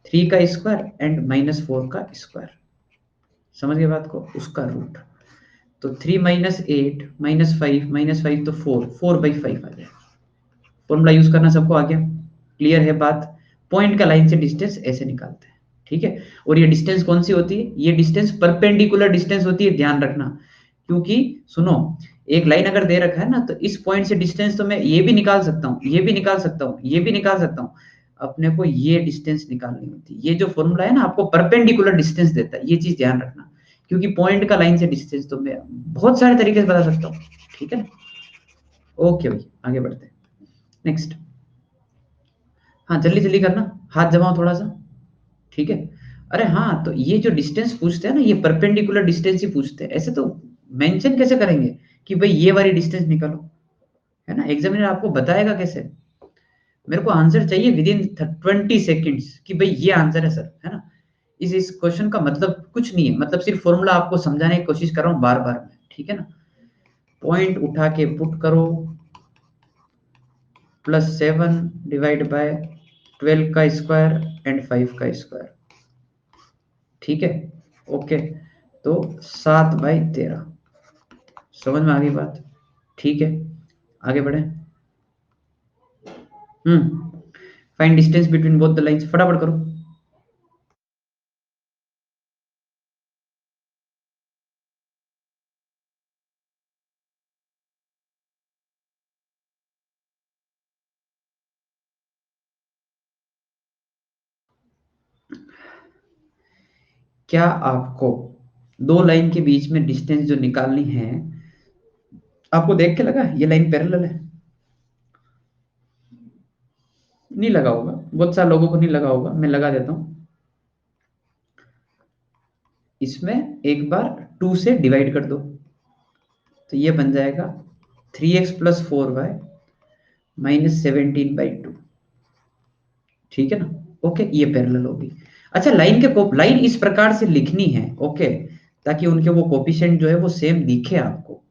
A: 3 का स्क्वायर एंड -4 का स्क्वायर, समझ गए बात को, उसका रूट। तो 3 - 8 -5 तो 4/5 आ जाएगा। फॉर्मूला यूज करना सबको आ गया, क्लियर है बात। पॉइंट का लाइन से डिस्टेंस ऐसे निकालते हैं, ठीक है। और ये डिस्टेंस कौन सी होती है, ये डिस्टेंस परपेंडिकुलर डिस्टेंस होती है, ध्यान रखना। क्योंकि सुनो, एक लाइन अगर दे रखा है ना, तो इस पॉइंट से डिस्टेंस तो मैं ये भी निकाल सकता हूँ, ये भी निकाल सकता हूँ, ये भी निकाल सकता हूँ। अपने को ये डिस्टेंस निकालनी होती है। ये जो फॉर्मूला है ना, आपको परपेंडिकुलर डिस्टेंस देता है, ये चीज ध्यान रखना। क्योंकि पॉइंट का लाइन से डिस्टेंस तो मैं बहुत सारे तरीके से बता सकता हूँ, ठीक है। ओके भाई, आगे बढ़ते हैं। नेक्स्ट, हाँ जल्दी जल्दी करना, हाथ जमाओ थोड़ा सा, ठीक है। अरे हाँ, तो ये जो डिस्टेंस पूछते हैं ना, ये परपेंडिकुलर डिस्टेंस ही पूछते हैं, ऐसे तो मेंशन कैसे करेंगे कि भाई ये वाली डिस्टेंस निकालो, है ना। एग्जामिनर आपको बताएगा कैसे, मेरे को आंसर चाहिए विद इन 20 सेकेंड्स कि भाई ये आंसर है सर, है ना। इस क्वेश्चन का मतलब कुछ नहीं है, मतलब सिर्फ फॉर्मूला आपको समझाने की कोशिश कर रहा हूँ बार बार में, ठीक है ना। पॉइंट उठा के पुट करो, +7 डिवाइड बाय 12 का स्क्वायर एंड 5 का स्क्वायर, ठीक है। ओके, तो 7/13, समझ में आ गई बात, ठीक है। आगे बढ़े। Find distance between both the lines, फटाफट करो। क्या आपको दो लाइन के बीच में डिस्टेंस जो निकालनी है, आपको देख के लगा ये लाइन पैरेलल है? नहीं लगा होगा, बहुत सारे लोगों को नहीं लगा होगा, मैं लगा देता हूं। इसमें एक बार 2 से डिवाइड कर दो, तो ये बन जाएगा 3x + 4y -17/2, ठीक है ना। ओके, ये पैरेलल होगी। अच्छा, लाइन इस प्रकार से लिखनी है, ओके, ताकि उनके वो कोफिशिएंट जो है वो सेम दिखे आपको,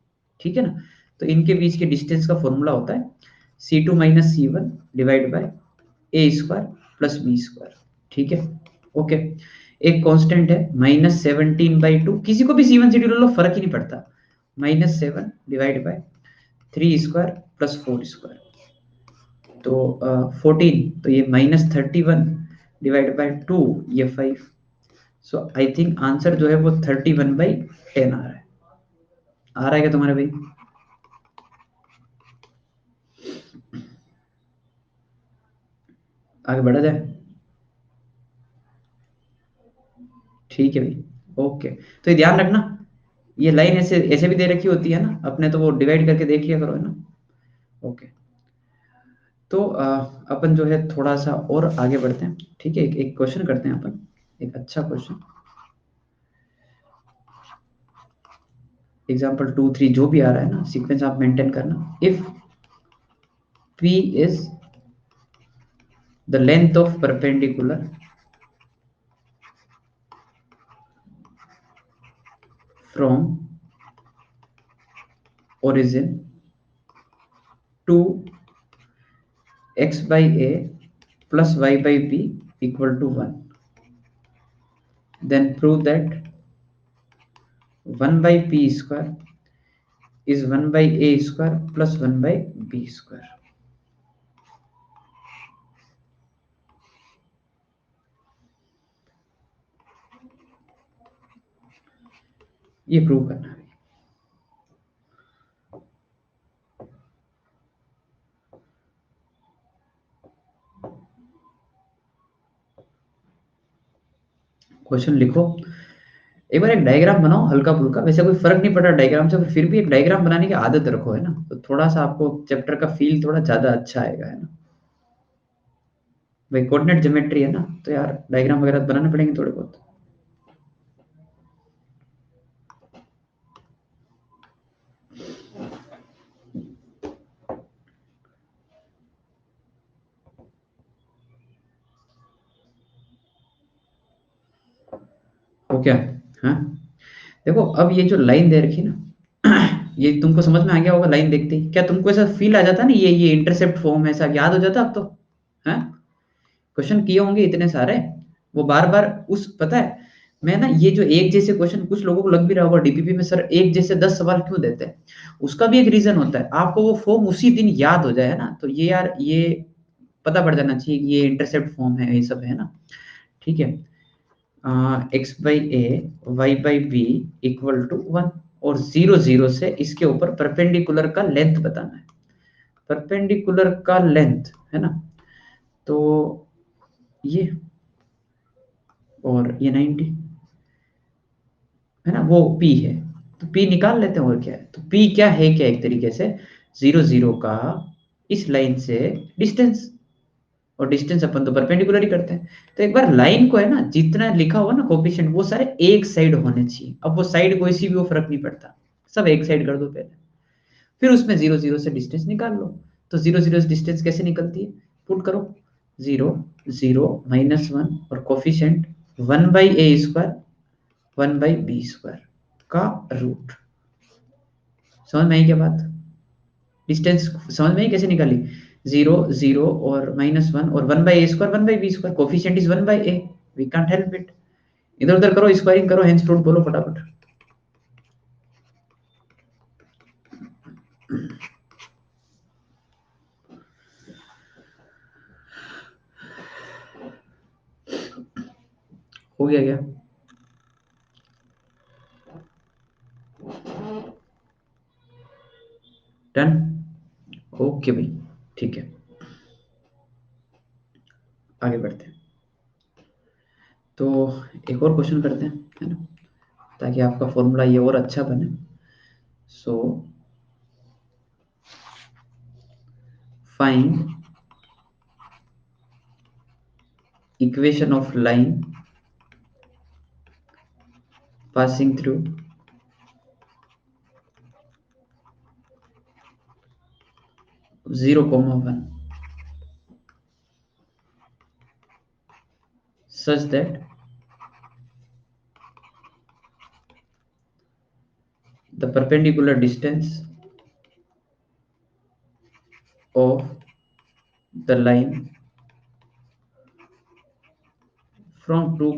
A: ठीक है ना। तो इनके बीच के डिस्टेंस का फॉर्मूला होता है C2 - C1 divide by a² + b², ठीक है। ओके, एक कांस्टेंट है -17/2, किसी को भी C1 C2 ले लो, फर्क ही नहीं पड़ता। -7 डिवाइड बाय 3² + 4², तो 14, तो ये -31 डिवाइड बाय 2, ये 5। सो आई थिंक आंसर जो है वो 31/10 आ रहा है। आ रहा है क्या तुम्हारे भाई? आगे बढ़ा जाए, ठीक है भाई। ओके, तो ये ध्यान रखना, ये लाइन ऐसे ऐसे भी दे रखी होती है ना, अपने तो वो डिवाइड करके देख लिया करो, है ना। ओके, तो अपन जो है थोड़ा सा और आगे बढ़ते हैं, ठीक है। एक क्वेश्चन करते हैं अपन, एक अच्छा क्वेश्चन, एग्जाम्पल 2 3 जो भी आ रहा है ना, सीक्वेंस आप मेंटेन करना। If P is the length of perpendicular from origin to x/a plus y/b equal to 1, then prove that 1/p² is 1/a² plus 1/b²। ये प्रूव करना है। क्वेश्चन लिखो, एक बार एक डायग्राम बनाओ हल्का फुल्का, वैसे कोई फर्क नहीं पड़ा डायग्राम से, पर फिर भी एक डायग्राम बनाने की आदत रखो, है ना, तो थोड़ा सा आपको चैप्टर का फील थोड़ा ज्यादा अच्छा आएगा, है ना। भाई कोऑर्डिनेट ज्योमेट्री है ना, तो यार डायग्राम वगैरह बनाने पड़ेंगे थोड़े बहुत। ओके, हाँ, देखो अब ये जो लाइन दे रखी ना ये तुमको समझ में आ गया होगा लाइन देखते ही, क्या तुमको ऐसा फील आ जाता ना, ये इंटरसेप्ट फॉर्म है, ऐसा याद हो जाता अब तो, है। क्वेश्चन किए होंगे इतने सारे, वो बार बार उस, पता है मैं ना, ये जो एक जैसे क्वेश्चन कुछ लोगों को लग भी रहा होगा डीपीपी में सर एक जैसे 10 सवाल क्यों देते हैं, उसका भी एक रीजन होता है, आपको वो फॉर्म उसी दिन याद हो जाए ना, तो ये यार ये पता पड़ जाना चाहिए कि ये इंटरसेप्ट फॉर्म है, ये सब है ना, ठीक है। X by A Y by B equal to 1, और 0 0 से इसके ऊपर परपेंडिकुलर का लेंथ बताना है, परपेंडिकुलर का लेंथ, है ना, तो ये, और ये 90, है ना, वो P है, तो P निकाल लेते हैं, और क्या है, तो P क्या है, क्या एक तरीके से 0 0 का इस लाइन से डिस्टेंस, और डिस्टेंस अपन तो परपेंडिकुलर ही करते हैं, तो एक बार लाइन को है ना, जितना लिखा हुआ ना कोफिशिएंट वो सारे एक साइड होने चाहिए, अब वो साइड कोई सी भी वो फर्क नहीं पड़ता, सब एक साइड कर दो पहले, फिर उसमें 0 0 से डिस्टेंस निकाल लो, तो 0 0 से डिस्टेंस कैसे निकलती है, पुट करो, 0 0 -1 और कोफिशिएंट 1/a² 1/b² का रूट, समझ में आई क्या बात, डिस्टेंस समझ में आई कैसे निकाली, 0 0 और -1 और 1/a² 1/b², coefficient is 1/a, we can't help it, इधर उधर करो, स्क्वायरिंग करो, हेंस रूट बोलो फटाफट। हो गया क्या, डन, ओके भाई, ठीक है, आगे बढ़ते हैं, तो एक और क्वेश्चन करते हैं, है ना, ताकि आपका फॉर्मूला ये और अच्छा बने, so find equation of line passing through 0, 1 such that the perpendicular distance of the line from 2,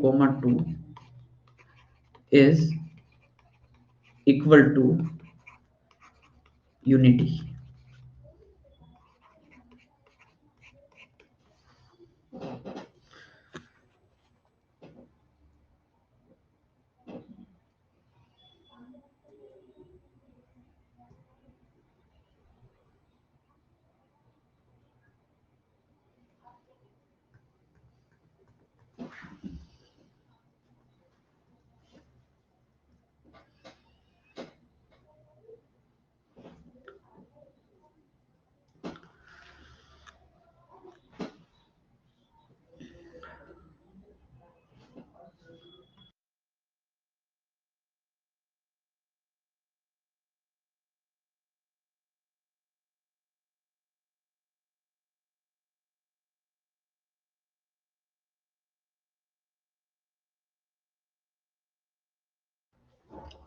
A: 2 is equal to unity।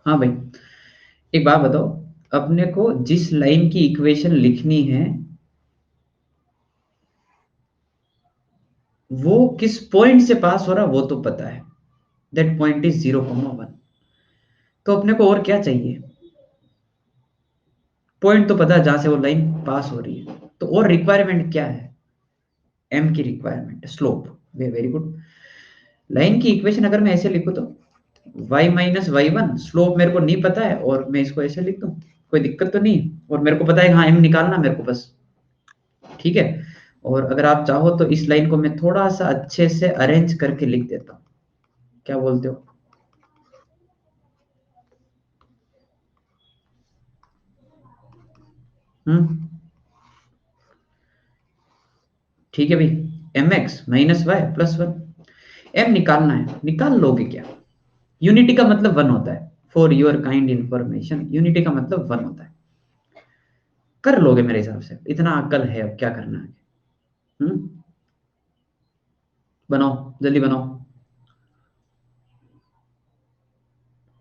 A: हाँ भाई, एक बात बताओ, अपने को जिस लाइन की इक्वेशन लिखनी है वो किस पॉइंट से पास हो रहा है वो तो पता है, दैट पॉइंट इज 0, 1, तो अपने को और क्या चाहिए, पॉइंट तो पता है जहां से वो लाइन पास हो रही है, तो और रिक्वायरमेंट क्या है, एम की requirement slope, very good. Line की इक्वेशन अगर मैं ऐसे लिखूं तो y माइनस y1, स्लोप मेरे को नहीं पता है और मैं इसको ऐसे लिख दूं, कोई दिक्कत तो नहीं, और मेरे को पता है हाँ m निकालना मेरे को बस, ठीक है। और अगर आप चाहो तो इस लाइन को मैं थोड़ा सा अच्छे से अरेंज करके लिख देता हूँ, क्या बोलते हो? ठीक है भाई, M X minus Y plus one, M निकालना है, निकाल लोगे क्या? यूनिटी का मतलब वन होता है, for your kind information, unity का मतलब वन होता है, कर लोगे मेरे हिसाब से, इतना अक्ल है, अब क्या करना है। बनाओ, जल्दी बनाओ।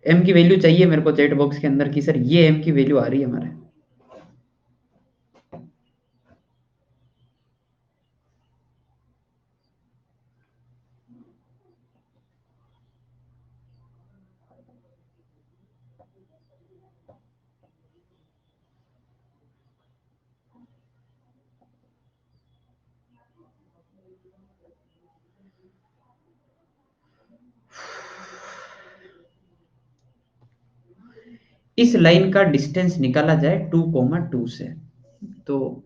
A: एम की वैल्यू चाहिए मेरे को चैट बॉक्स के अंदर की, सर ये एम की वैल्यू आ रही है हमारे। इस लाइन का डिस्टेंस निकाला जाए 2,2 से, तो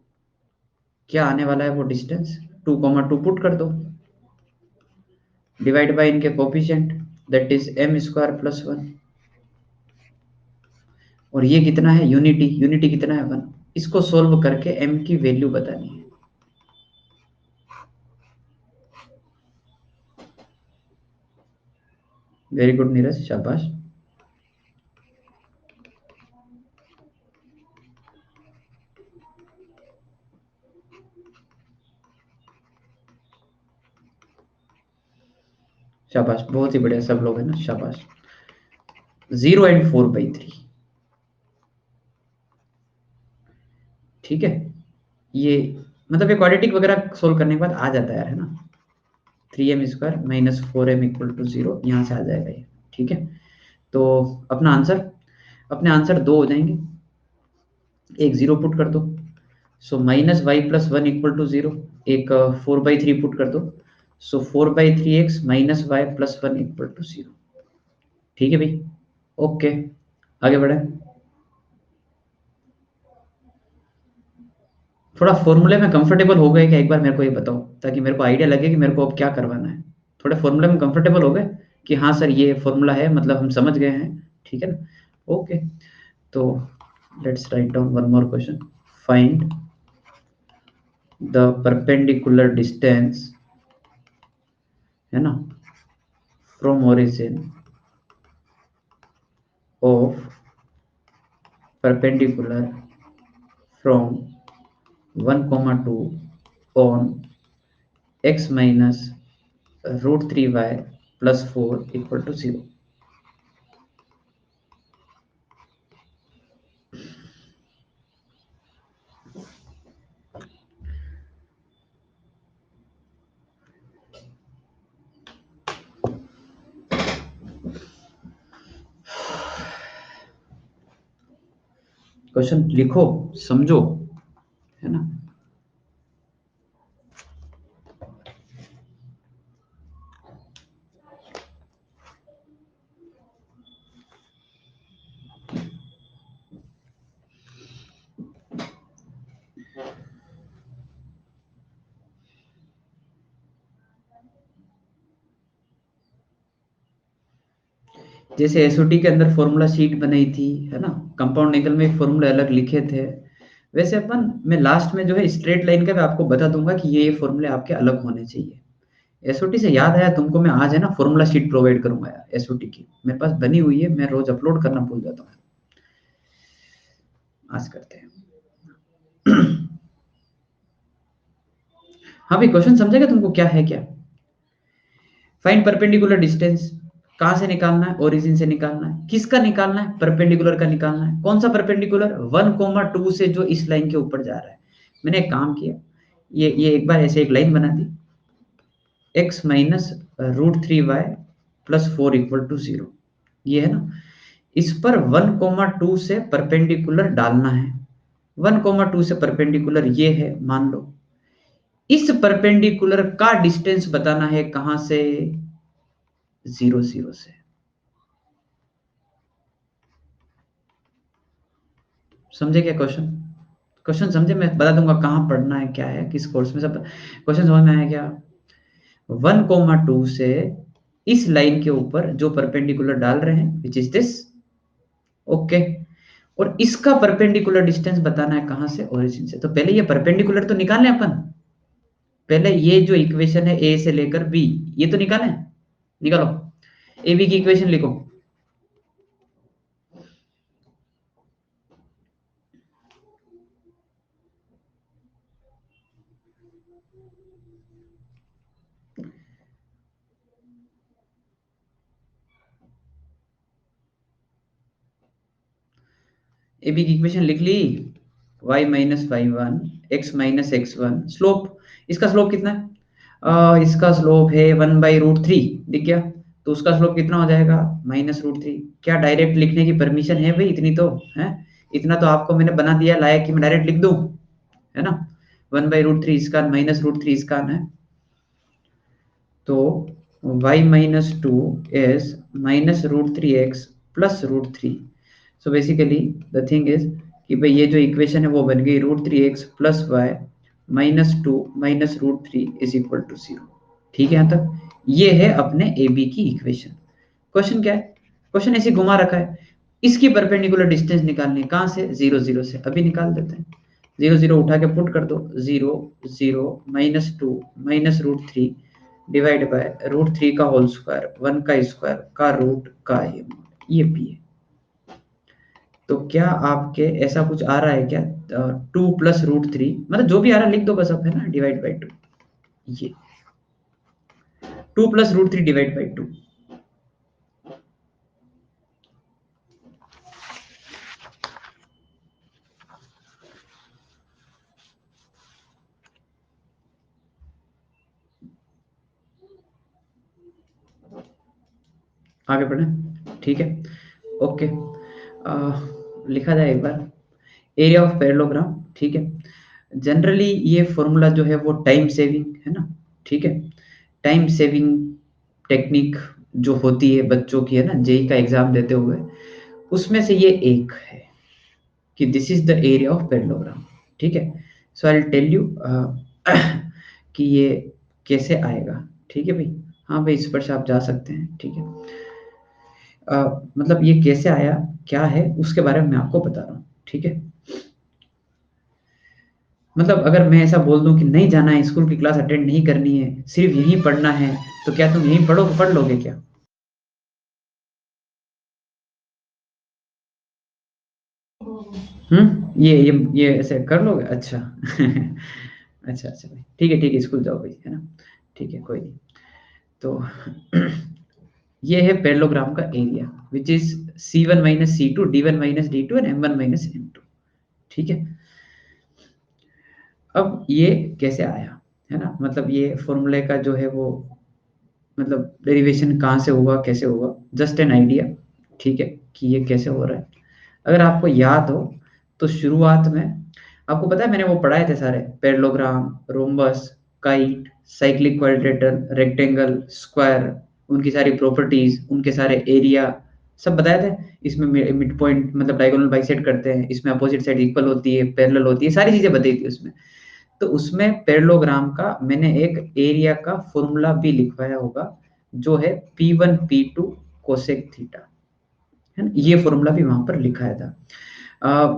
A: क्या आने वाला है वो डिस्टेंस, 2,2 पुट कर दो, डिवाइड बाय इनके coefficient, that is M square plus one, और ये कितना है, यूनिटी, यूनिटी कितना है, वन। इसको सोल्व करके एम की वैल्यू बतानी है। वेरी गुड नीरज, शाबाश। शाबाश, बहुत ही बढ़िया, सब लोग है ना, शाबाश। 0 and 4/3, ठीक है। ये मतलब ये क्वाड्रेटिक वगैरह सोल्व करने के बाद आ जाता है यार, है ना। 3m² minus 4m equal to 0, यहाँ से आ जाएगा ये, ठीक है। तो अपना आंसर, अपने आंसर दो हो जाएंगे, एक जीरो पुट कर दो, so minus Y plus one equal to zero, एक 4/3 पुट कर दो, so 4/3x minus Y plus one equal to zero, ठीक है भाई। ओके, आगे बढ़े। थोड़ा फॉर्मूले में कंफर्टेबल हो गए क्या, एक बार मेरे को ये बताओ, ताकि मेरे को आइडिया लगे कि मेरे को अब क्या करवाना है। थोड़े फॉर्मूले में कंफर्टेबल हो गए कि हाँ सर ये फॉर्मूला है, मतलब हम समझ गए हैं, ठीक है ना। ओके, तो let's write down one more question, find the perpendicular distance, है ना, from origin of perpendicular from 1,2 on x minus root 3y plus 4 equal to 0। Question लिखो, समझो, है ना। जैसे एसओटी के अंदर फॉर्मूला शीट बनाई थी, है ना, कंपाउंड एंगल में फॉर्मूले अलग लिखे थे, वैसे अपन, मैं लास्ट में जो है स्ट्रेट लाइन का मैं आपको बता दूंगा कि ये फॉर्मूले आपके अलग होने चाहिए। एसओटी से याद आया तुमको, मैं आज है ना फॉर्मूला शीट प्रोवाइड करूंगा यार, एसओटी की मेरे पास बनी हुई है, मैं रोज अपलोड करना भूल जाता हूँ, आज करते हैं। हाँ भाई, क्वेश्चन समझेगा तुमको क्या है क्या। फाइंड परपेंडिकुलर डिस्टेंस, कहां से निकालना है, ओरिजिन से निकालना है, किसका निकालना है, परपेंडिकुलर का निकालना है, कौन सा परपेंडिकुलर, 1,2 से जो इस लाइन के ऊपर जा रहा है। मैंने एक काम किया, ये एक बार ऐसे एक लाइन बना दी, x minus root 3y plus 4 equal to 0, ये है ना। इस पर 1,2 से परपेंडिकुलर डालना है, 1,2 से परपेंडिकुलर ये है मान लो, इस परपेंडिकुलर का डिस्टेंस बताना है कहां से, 0 0 से, समझे क्या क्वेश्चन? क्वेश्चन समझे? मैं बता दूंगा कहाँ पढ़ना है, क्या है, किस कोर्स में, सब क्वेश्चन समझ में आया क्या? 1,2 से इस लाइन के ऊपर जो परपेंडिकुलर डाल रहे हैं विच इज दिस, ओके, और इसका परपेंडिकुलर डिस्टेंस बताना है कहां से, ओरिजिन से। तो पहले ये परपेंडिकुलर तो निकालें अपन, पहले ये जो इक्वेशन है ए से लेकर बी, ये तो निकालें। निकालो, ए बी की इक्वेशन लिखो। ए बी की इक्वेशन लिख ली, y minus Y one x minus x one, slope, इसका स्लोप कितना है? इसका स्लोप है 1/√3, दिख गया? तो उसका स्लोप कितना हो जाएगा? -√3। क्या डायरेक्ट लिखने की परमिशन है भाई? इतनी तो है, इतना तो आपको मैंने बना दिया लायक कि मैं डायरेक्ट लिख दूं, है ना? 1/√3 इसका, -√3 इसका है। तो y minus two is -√3x plus √3। So basically the thing is कि भाई ये जो इक्वेशन है वो बन गई √3x plus Y -2 -√3 is equal to 0। ठीक है यहाँ तक? ये है अपने ए बी की इक्वेशन। क्वेश्चन क्या है? क्वेश्चन ऐसे घुमा रखा है, इसकी परपेंडिकुलर डिस्टेंस निकालनी है, कहां से? 0 0 से। अभी निकाल देते हैं। 0 0 उठा के पुट कर दो, 0 0 -2 -√3 डिवाइड बाय √3 का होल स्क्वायर, 1 का स्क्वायर का रूट का ये पी है। तो क्या आपके ऐसा कुछ आ रहा है क्या? 2 प्लस √3, मतलब जो भी आ रहा है लिख दो बस अब, है ना, डिवाइड बाई 2। ये 2 प्लस √3 डिवाइड बाई 2। आगे बढ़े, ठीक है, ओके। लिखा जाए एक बार, एरिया ऑफ पैरेललोग्राम, ठीक है। जनरली ये फॉर्मूला जो है वो टाइम सेविंग है ना, ठीक है। टाइम सेविंग टेक्निक जो होती है बच्चों की, है ना, जेई का एग्जाम देते हुए, उसमें से ये एक है कि this is the area of parallelogram, ठीक है। सो आई विल टेल यू कि ये कैसे आएगा, ठीक है भाई। हाँ भाई, इस पर से आप जा सकते हैं, ठीक है। मतलब ये कैसे आया, क्या है, उसके बारे में मैं आपको बता रहा हूँ, ठीक है। मतलब अगर मैं ऐसा बोल दूं कि नहीं जाना है, स्कूल की क्लास अटेंड नहीं करनी है, सिर्फ यहीं पढ़ना है, तो क्या तुम यहीं पढ़ लोगे क्या? ये ऐसे कर लोगे? अच्छा अच्छा अच्छा भाई, ठीक है, स्कूल जाओ भाई, है ना, ठीक है, कोई नहीं। तो ये है पैरेललोग्राम का area which is C1 minus C2 D1 minus D2 and M1 minus M2, ठीक है। अब ये कैसे आया, है ना, मतलब ये फॉर्मूले का जो है वो, मतलब डेरिवेशन कहाँ से हुआ, कैसे हुआ, जस्ट एन आइडिया, ठीक है, कि ये कैसे हो रहा है। अगर आपको याद हो तो शुरुआत में आपको पता है मैंने वो पढ़ाए थे सारे, parallelogram, rhombus, kite, cyclic quadrilateral, rectangle, square, उनकी सारी प्रॉपर्टीज, उनके सारे एरिया, सब बताए थे। इसमें मिड पॉइंट मतलब डायगोनल बाइसेक्ट करते हैं, इसमें अपोजिट साइड इक्वल होती है, पैरेलल होती है, सारी चीजें बताई थी उसमें। तो उसमें पैरेललोग्राम का मैंने एक एरिया का फॉर्मूला भी लिखवाया होगा, जो है P1 P2 कोसेक थीटा, है ना, ये फॉर्मूला भी वहां पर लिखाया था।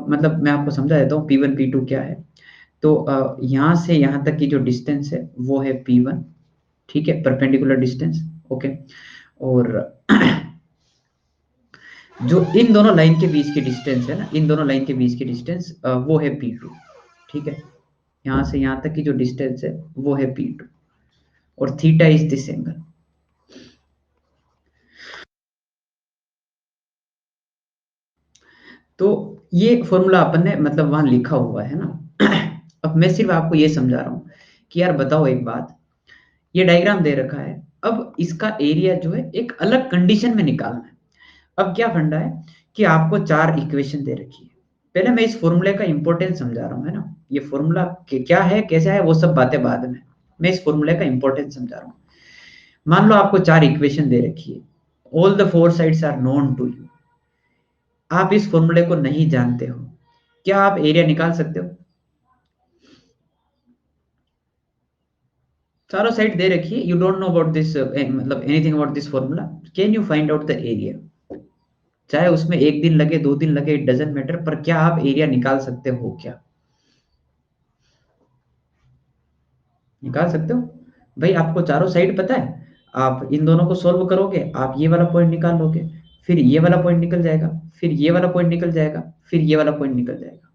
A: मतलब मैं आपको समझा देता हूँ P1 P2 क्या है। तो यहाँ से यहाँ तक की जो डिस्टेंस है वो है P1, ठीक है, परपेंडिकुलर डिस्टेंस, ओके। और जो इन दोनों लाइन के बीच की डिस्टेंस है ना, इन दोनों लाइन के बीच की डिस्टेंस वो है P2, ठीक है। यहाँ से यहाँ तक की जो डिस्टेंस है वो है P2, और थीटा इज दिस एंगल। तो ये फॉर्मूला अपन ने मतलब वहां लिखा हुआ है ना। अब मैं सिर्फ आपको ये समझा रहा हूँ कि यार बताओ एक बात, ये डायग्राम दे रखा है, अब इसका एरिया जो है एक अलग कंडीशन में निकालना है। अब क्या फंडा है कि आपको 4 इक्वेशन दे रखी है। पहले मैं इस फॉर्मूले का इंपॉर्टेंस समझा रहा हूँ, है ना, ये फॉर्मूला क्या है, कैसे है, वो सब बातें बाद में। मैं इस फॉर्मूले का इंपॉर्टेंस समझा रहा हूँ। मान लो आपको 4 इक्वेशन दे रखी है, all the 4 sides are known to you, आप इस फॉर्मूले को नहीं जानते हो, क्या आप एरिया निकाल सकते हो? चारों साइड दे रखी है, you don't know about this, मतलब anything about this formula, can you find out the area? चाहे उसमें 1 दिन लगे, 2 दिन लगे, इट डजेंट मैटर, पर क्या आप एरिया निकाल सकते हो क्या? निकाल सकते हो? भाई आपको चारों साइड पता है, आप इन दोनों को सोल्व करोगे, आप ये वाला पॉइंट निकाल लोगे, फिर ये वाला पॉइंट निकल जाएगा, फिर ये वाला पॉइंट निकल जाएगा, फिर ये वाला पॉइंट निकल जाएगा।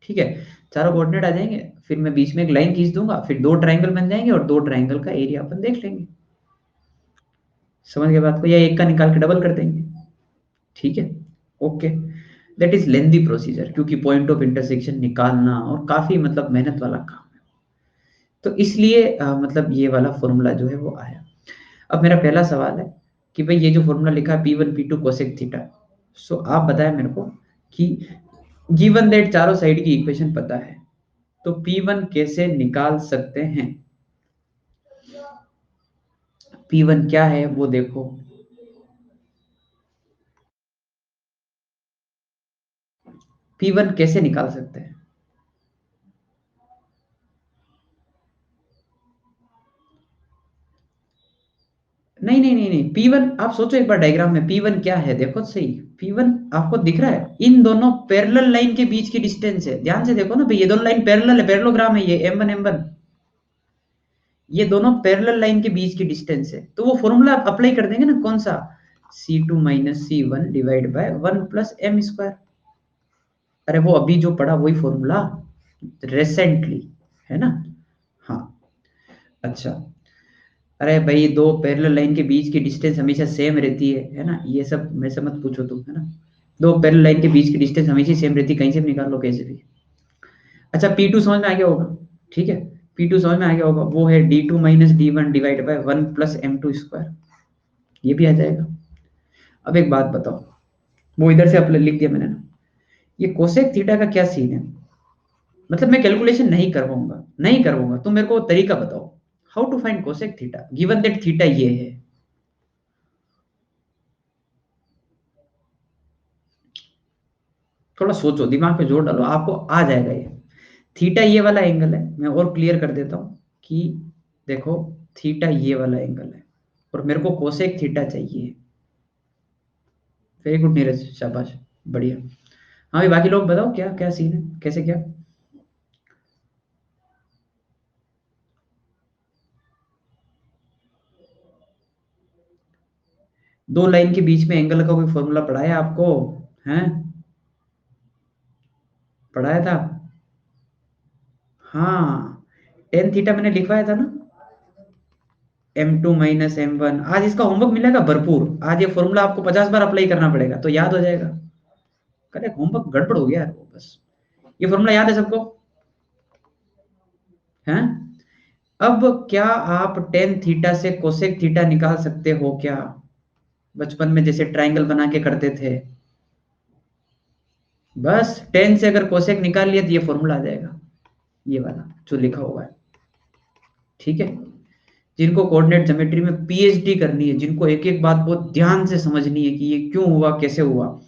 A: ठीक है, चारों कोऑर्डिनेट आ जाएंगे, फिर मैं बीच में एक लाइन खींच दूंगा, फिर दो ट्रायंगल बन जाएंगे और दो ट्रायंगल का एरिया अपन देख लेंगे। समझ गए बात को? या एक का निकाल के डबल कर देंगे। ठीक है, okay. That is lengthy procedure, क्योंकि पॉइंट ऑफ इंटरसेक्शन निकालना और काफी मतलब मेहनत वाला काम है, तो इसलिए मतलब ये वाला फॉर्मूला जो है वो आया। अब मेरा पहला सवाल है कि भाई ये जो फॉर्मूला लिखा है P1 P2 कोसेक थीटा, सो आप बताएं मेरे को कि गिवन दैट चारों साइड की इक्वेशन पता है, तो P1 कैसे निकाल सकते हैं? P1 क्या है वो देखो। P1 कैसे निकाल सकते हैं? नहीं नहीं नहीं नहीं, P1 आप सोचो एक बार, डायग्राम में P1 क्या है देखो तो सही। P1 आपको दिख रहा है, इन दोनों पैरेलल लाइन के बीच की डिस्टेंस है, ध्यान से देखो ना भाई, ये दोनों लाइन पैरेलल है, पैरेललोग्राम है, ये M1 M1, ये दोनों पैरेलल लाइन के बीच की डिस्टेंस है, तो वो फॉर्मूला आप अप्लाई कर देंगे ना, कौन सा? C2 - C1 divide bye 1 + M²। अरे वो अभी जो पढ़ा वही फॉर्मूला, रिसेंटली, है ना? हाँ। अच्छा, अरे भाई दो पैरेलल लाइन के बीच की डिस्टेंस हमेशा सेम रहती है ना, ये सब मेरे से मत पूछो तुम, है ना? दो पैरेलल लाइन के बीच की डिस्टेंस हमेशा सेम रहती है, कहीं से भी निकाल लो कैसे भी। अच्छा, P2 समझ में आ गया होगा? ठीक है, P2 समझ में आ गया होगा, वो है D2 - D1 divide by 1 + M2², ये भी आ जाएगा। अब एक बात बताओ, वो इधर से अपने लिख दिया मैंने ना, ये कोसेक थीटा का क्या सीन है? मतलब मैं कैलकुलेशन नहीं करवाऊंगा, नहीं करवाऊंगा, तुम मेरे को तरीका बताओ, how to find cosec theta given that theta ये है। थोड़ा सोचो, दिमाग पे जोर डालो, आपको आ जाएगा ये। थीटा ये वाला एंगल है, मैं और क्लियर कर देता हूँ कि देखो, थीटा ये वाला एंगल है और मेरे को कोसेक थीटा चाहिए। वेरी गुड नीरज, शाबाश, बढ़िया। हाँ भाई, बाकी लोग बताओ क्या क्या सीन है, कैसे क्या? दो लाइन के बीच में एंगल का कोई फॉर्मूला पढ़ाया आपको? हैं? पढ़ाया था? हाँ, टेन थीटा मैंने लिखवाया था ना, M2 - M1। आज इसका होमवर्क मिलेगा भरपूर, आज ये फॉर्मूला आपको 50 बार अप्लाई करना पड़ेगा तो याद हो जाएगा। करेक्ट, होमवर्क गड़बड़ हो गया यार वो, बस। ये फॉर्मूला याद है सबको? हैं? अब क्या आप टेन थीटा से कोसेक थीटा निकाल सकते हो क्या? बचपन में जैसे ट्रायंगल बना के करते थे, बस टेन से अगर कोसेक निकाल लिया तो ये फॉर्मूला आ जाएगा, ये वाला जो लिखा हुआ है। ठीक है, जिनको कोऑर्डिनेट ज्योमेट्री में पीएचडी करनी है, जिनको एक एक बात बहुत ध्यान से समझनी है कि ये क्यों हुआ, कैसे हुआ,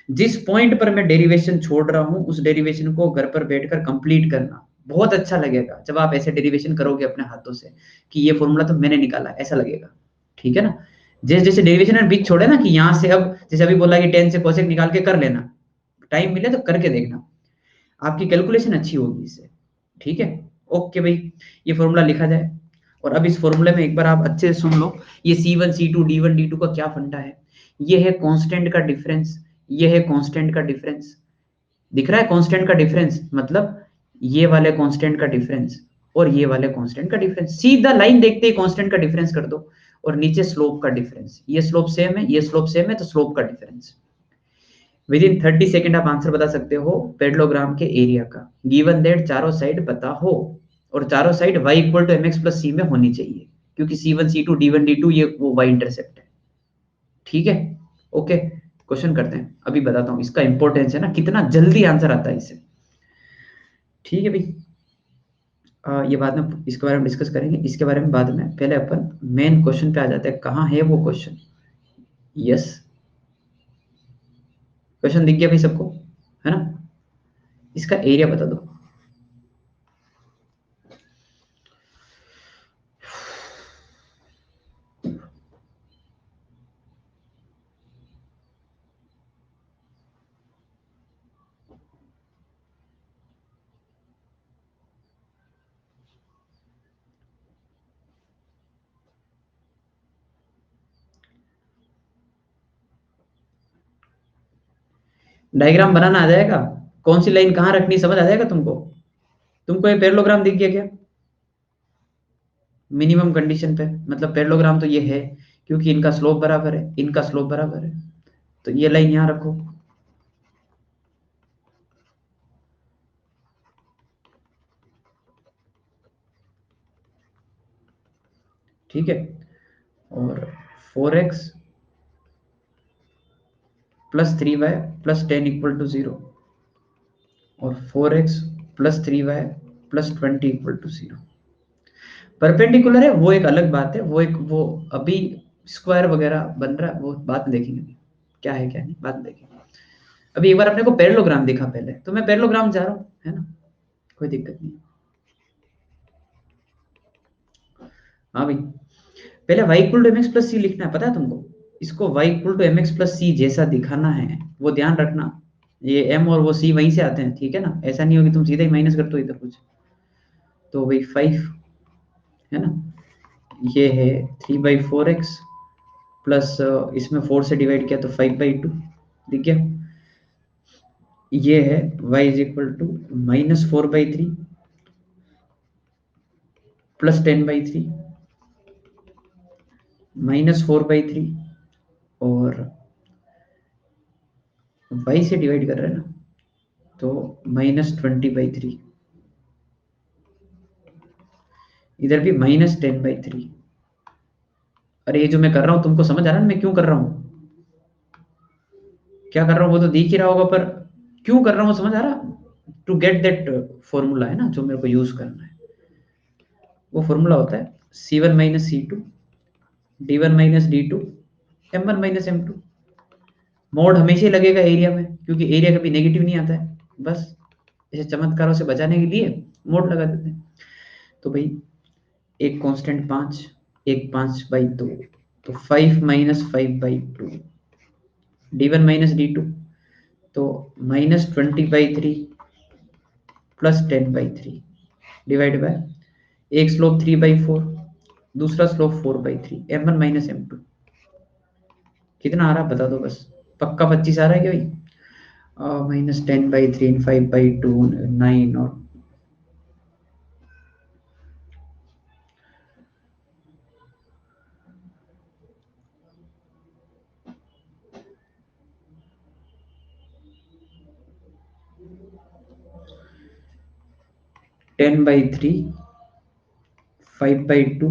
A: जिस पॉइंट पर मैं डेरिवेशन छोड़ रहा हूं उस डेरिवेशन को घर पर बैठकर कंप्लीट करना बहुत अच्छा लगेगा, जब आप ऐसे डेरिवेशन करोगे अपने हाथों से कि ये फॉर्मूला तो मैंने निकाला, ऐसा लगेगा। ठीक है ना? जैसे जैसे डेरिवेशन में बीच छोड़े ना कि यहाँ से, अब जैसे अभी बोला कि टेन से कोसेक निकाल के कर लेना, टाइम मिले तो करके देखना, आपकी कैलकुलेशन अच्छी होगी इससे। ठीक है, ओके भाई, ये फॉर्मूला लिखा जाए। और अब इस फॉर्मूले में एक बार आप अच्छे से सुन लो, ये C1 C2 D1 D2 का क्या फंडा है। ये है कांस्टेंट का डिफरेंस, ये है कांस्टेंट का डिफरेंस, दिख रहा है कांस्टेंट का डिफरेंस, मतलब ये वाले कांस्टेंट का डिफरेंस और ये वाले कांस्टेंट का डिफरेंस, सीधा लाइन देखते ही कांस्टेंट का डिफरेंस कर दो। और नीचे स्लोप का डिफरेंस, ये स्लोप सेम है, ये स्लोप सेम है, तो स्लोप का डिफरेंस। विद इन 30 सेकेंड आप आंसर बता सकते हो पेडलोग्राम के एरिया का, गिवन दैट चारों साइड पता हो और चारों साइड y = mx + c में होनी चाहिए, क्योंकि C1 C2 D1 D2 ये वो y इंटरसेप्ट है। ठीक है, ओके, क्वेश्चन करते हैं, अभी बताता हूँ इसका इंपॉर्टेंस है ना, कितना जल्दी आंसर आता है इससे। ठीक है भाई, ये बाद में इसके बारे में डिस्कस करेंगे, इसके बारे में बाद में, पहले अपन मेन क्वेश्चन पे आ जाते हैं, कहाँ है वो क्वेश्चन। यस, क्वेश्चन दिख गया भाई सबको, है ना? इसका एरिया बता दो। डायग्राम बनाना आ जाएगा, कौन सी लाइन कहाँ रखनी समझ आ जाएगा तुमको। तुमको ये पैरेललोग्राम दिख गया क्या? मिनिमम कंडीशन पे, मतलब पैरेललोग्राम तो ये है, क्योंकि इनका स्लोप बराबर है, इनका स्लोप बराबर है, तो ये लाइन यहाँ रखो। ठीक है, और 4x plus 3y plus 10 equal to 0, और 4x plus 3y plus 20 equal to 0। Perpendicular है वो एक अलग बात है, वो अभी स्क्वायर वगैरह बन रहा है, वो बात में देखेंगे क्या है क्या नहीं, बात में देखेंगे। अभी एक बार अपने को पैरेललोग्राम दिखा पहले, तो मैं पैरेललोग्राम जा रहा हूँ, है ना, कोई दिक्कत नहीं। हाँ भाई, पहले y equal to mx plus c लिखना है, पता है तुमको? इसको y equal to mx plus c जैसा दिखाना है, वो ध्यान रखना। ये m और वो c वहीं से आते हैं, ठीक है ना, ऐसा नहीं होगी तुम सीधे ही माइनस कर दो इधर कुछ। तो भाई 5, है ना, ये है 3/4x प्लस इसमें 4 से डिवाइड किया तो 5/2, दिख गया। ये है y is equal to -4/3 plus 10/3 -4/3, और y से डिवाइड कर रहे हैं ना, तो -20/3, इधर भी -10/3। अरे ये जो मैं कर रहा हूँ तुमको समझ आ रहा है ना मैं क्यों कर रहा हूँ, क्या कर रहा हूँ वो तो दिख ही रहा होगा, पर क्यों कर रहा हूँ समझ आ रहा? टू गेट दैट फॉर्मूला है ना जो मेरे को यूज करना है, वो फॉर्मूला होता है C1 - C2 D1 - D2 M1 - M2। Mode हमेशा ही लगेगा एरिया में, क्योंकि एरिया कभी नेगेटिव नहीं आता है, बस ऐसे चमत्कारों से बचाने के लिए मोड लगा देते हैं। तो भाई एक कांस्टेंट 5, एक 5/2, तो 5 - 5/2 D1 - D2, तो -20/3 प्लस 10/3 डिवाइड बाय, एक स्लोप 3/4, दूसरा स्लोप 4/3, M1 - M2। कितना आ रहा है बता दो बस, पक्का 25 आ रहा है क्या भाई? -10/3 5/2 9, और 10/3 5/2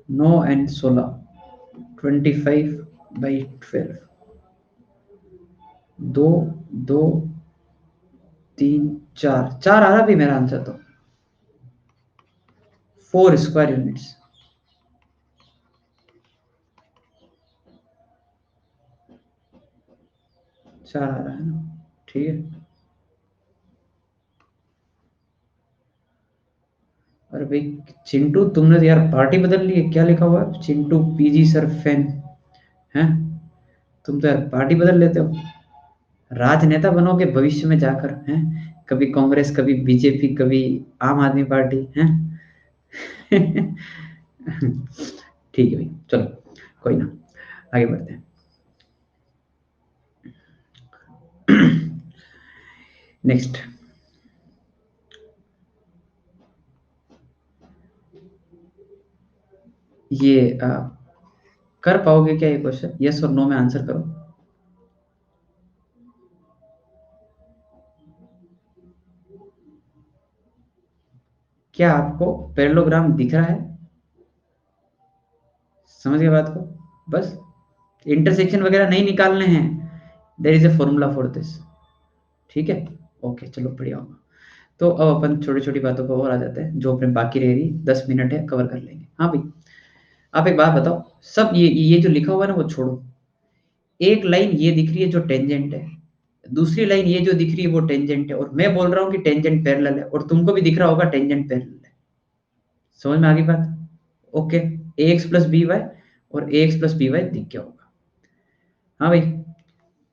A: 9 एंड 16 25/12, 2 2 3 4 4 आ रहा भी मेरा आंसर तो 4 स्क्वायर यूनिट्स। 4 आ रहा है ना, ठीक है। अरे भाई चिंटू तुमने तो यार पार्टी बदल ली है, क्या लिखा हुआ है चिंटू पीजी सर फैन है? तुम तो यार पार्टी बदल लेते हो, राजनेता बनोगे भविष्य में जाकर, हैं? कभी कांग्रेस, कभी बीजेपी, कभी आम आदमी पार्टी, हैं? ठीक है भाई, चलो कोई ना, आगे बढ़ते हैं। नेक्स्ट, ये कर पाओगे क्या ये क्वेश्चन, यस और नो में आंसर करो। क्या आपको पैरेललोग्राम दिख रहा है? समझ गए बात को, बस इंटरसेक्शन वगैरह नहीं निकालने हैं, there is a formula for this, ठीक है। ओके चलो बढ़िया होगा। तो अब अपन छोटी छोटी बातों पर और आ जाते हैं, जो अपने बाकी रह रही 10 मिनट है कवर कर लेंगे। हाँ भाई, आप एक बात बताओ, सब ये जो लिखा हुआ है ना वो छोड़ो, एक लाइन ये दिख रही है जो टेंजेंट है, दूसरी लाइन ये जो दिख रही है वो टेंजेंट है, और मैं बोल रहा हूँ कि टेंजेंट पैरेलल है, और तुमको भी दिख रहा होगा टेंजेंट पैरेलल है। समझ में आ गई बात? Okay, a x plus B y और a x plus B y दिख गया होगा। हाँ भाई,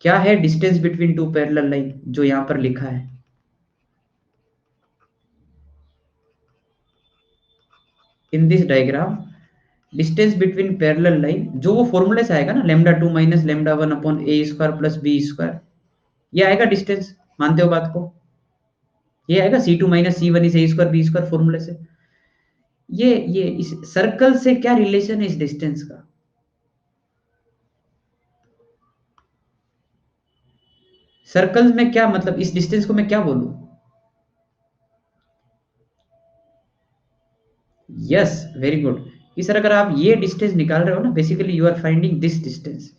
A: क्या है distance between two parallel line जो यहाँ पर लिखा है? In this diagram distance between parallel line, जो वो फॉर्मूले से आएगा ना, lambda two minus lambda one upon a square plus B square, ये आएगा डिस्टेंस। मानते हो बात को? ये आएगा c two minus C one is A square B square फॉर्मूले से। ये इस सर्कल से क्या रिलेशन है इस डिस्टेंस का? सर्कल में क्या मतलब, इस डिस्टेंस को मैं क्या बोलूं? Yes, very good. कि सर अगर आप ये डिस्टेंस निकाल रहे हो ना, basically you are finding this distance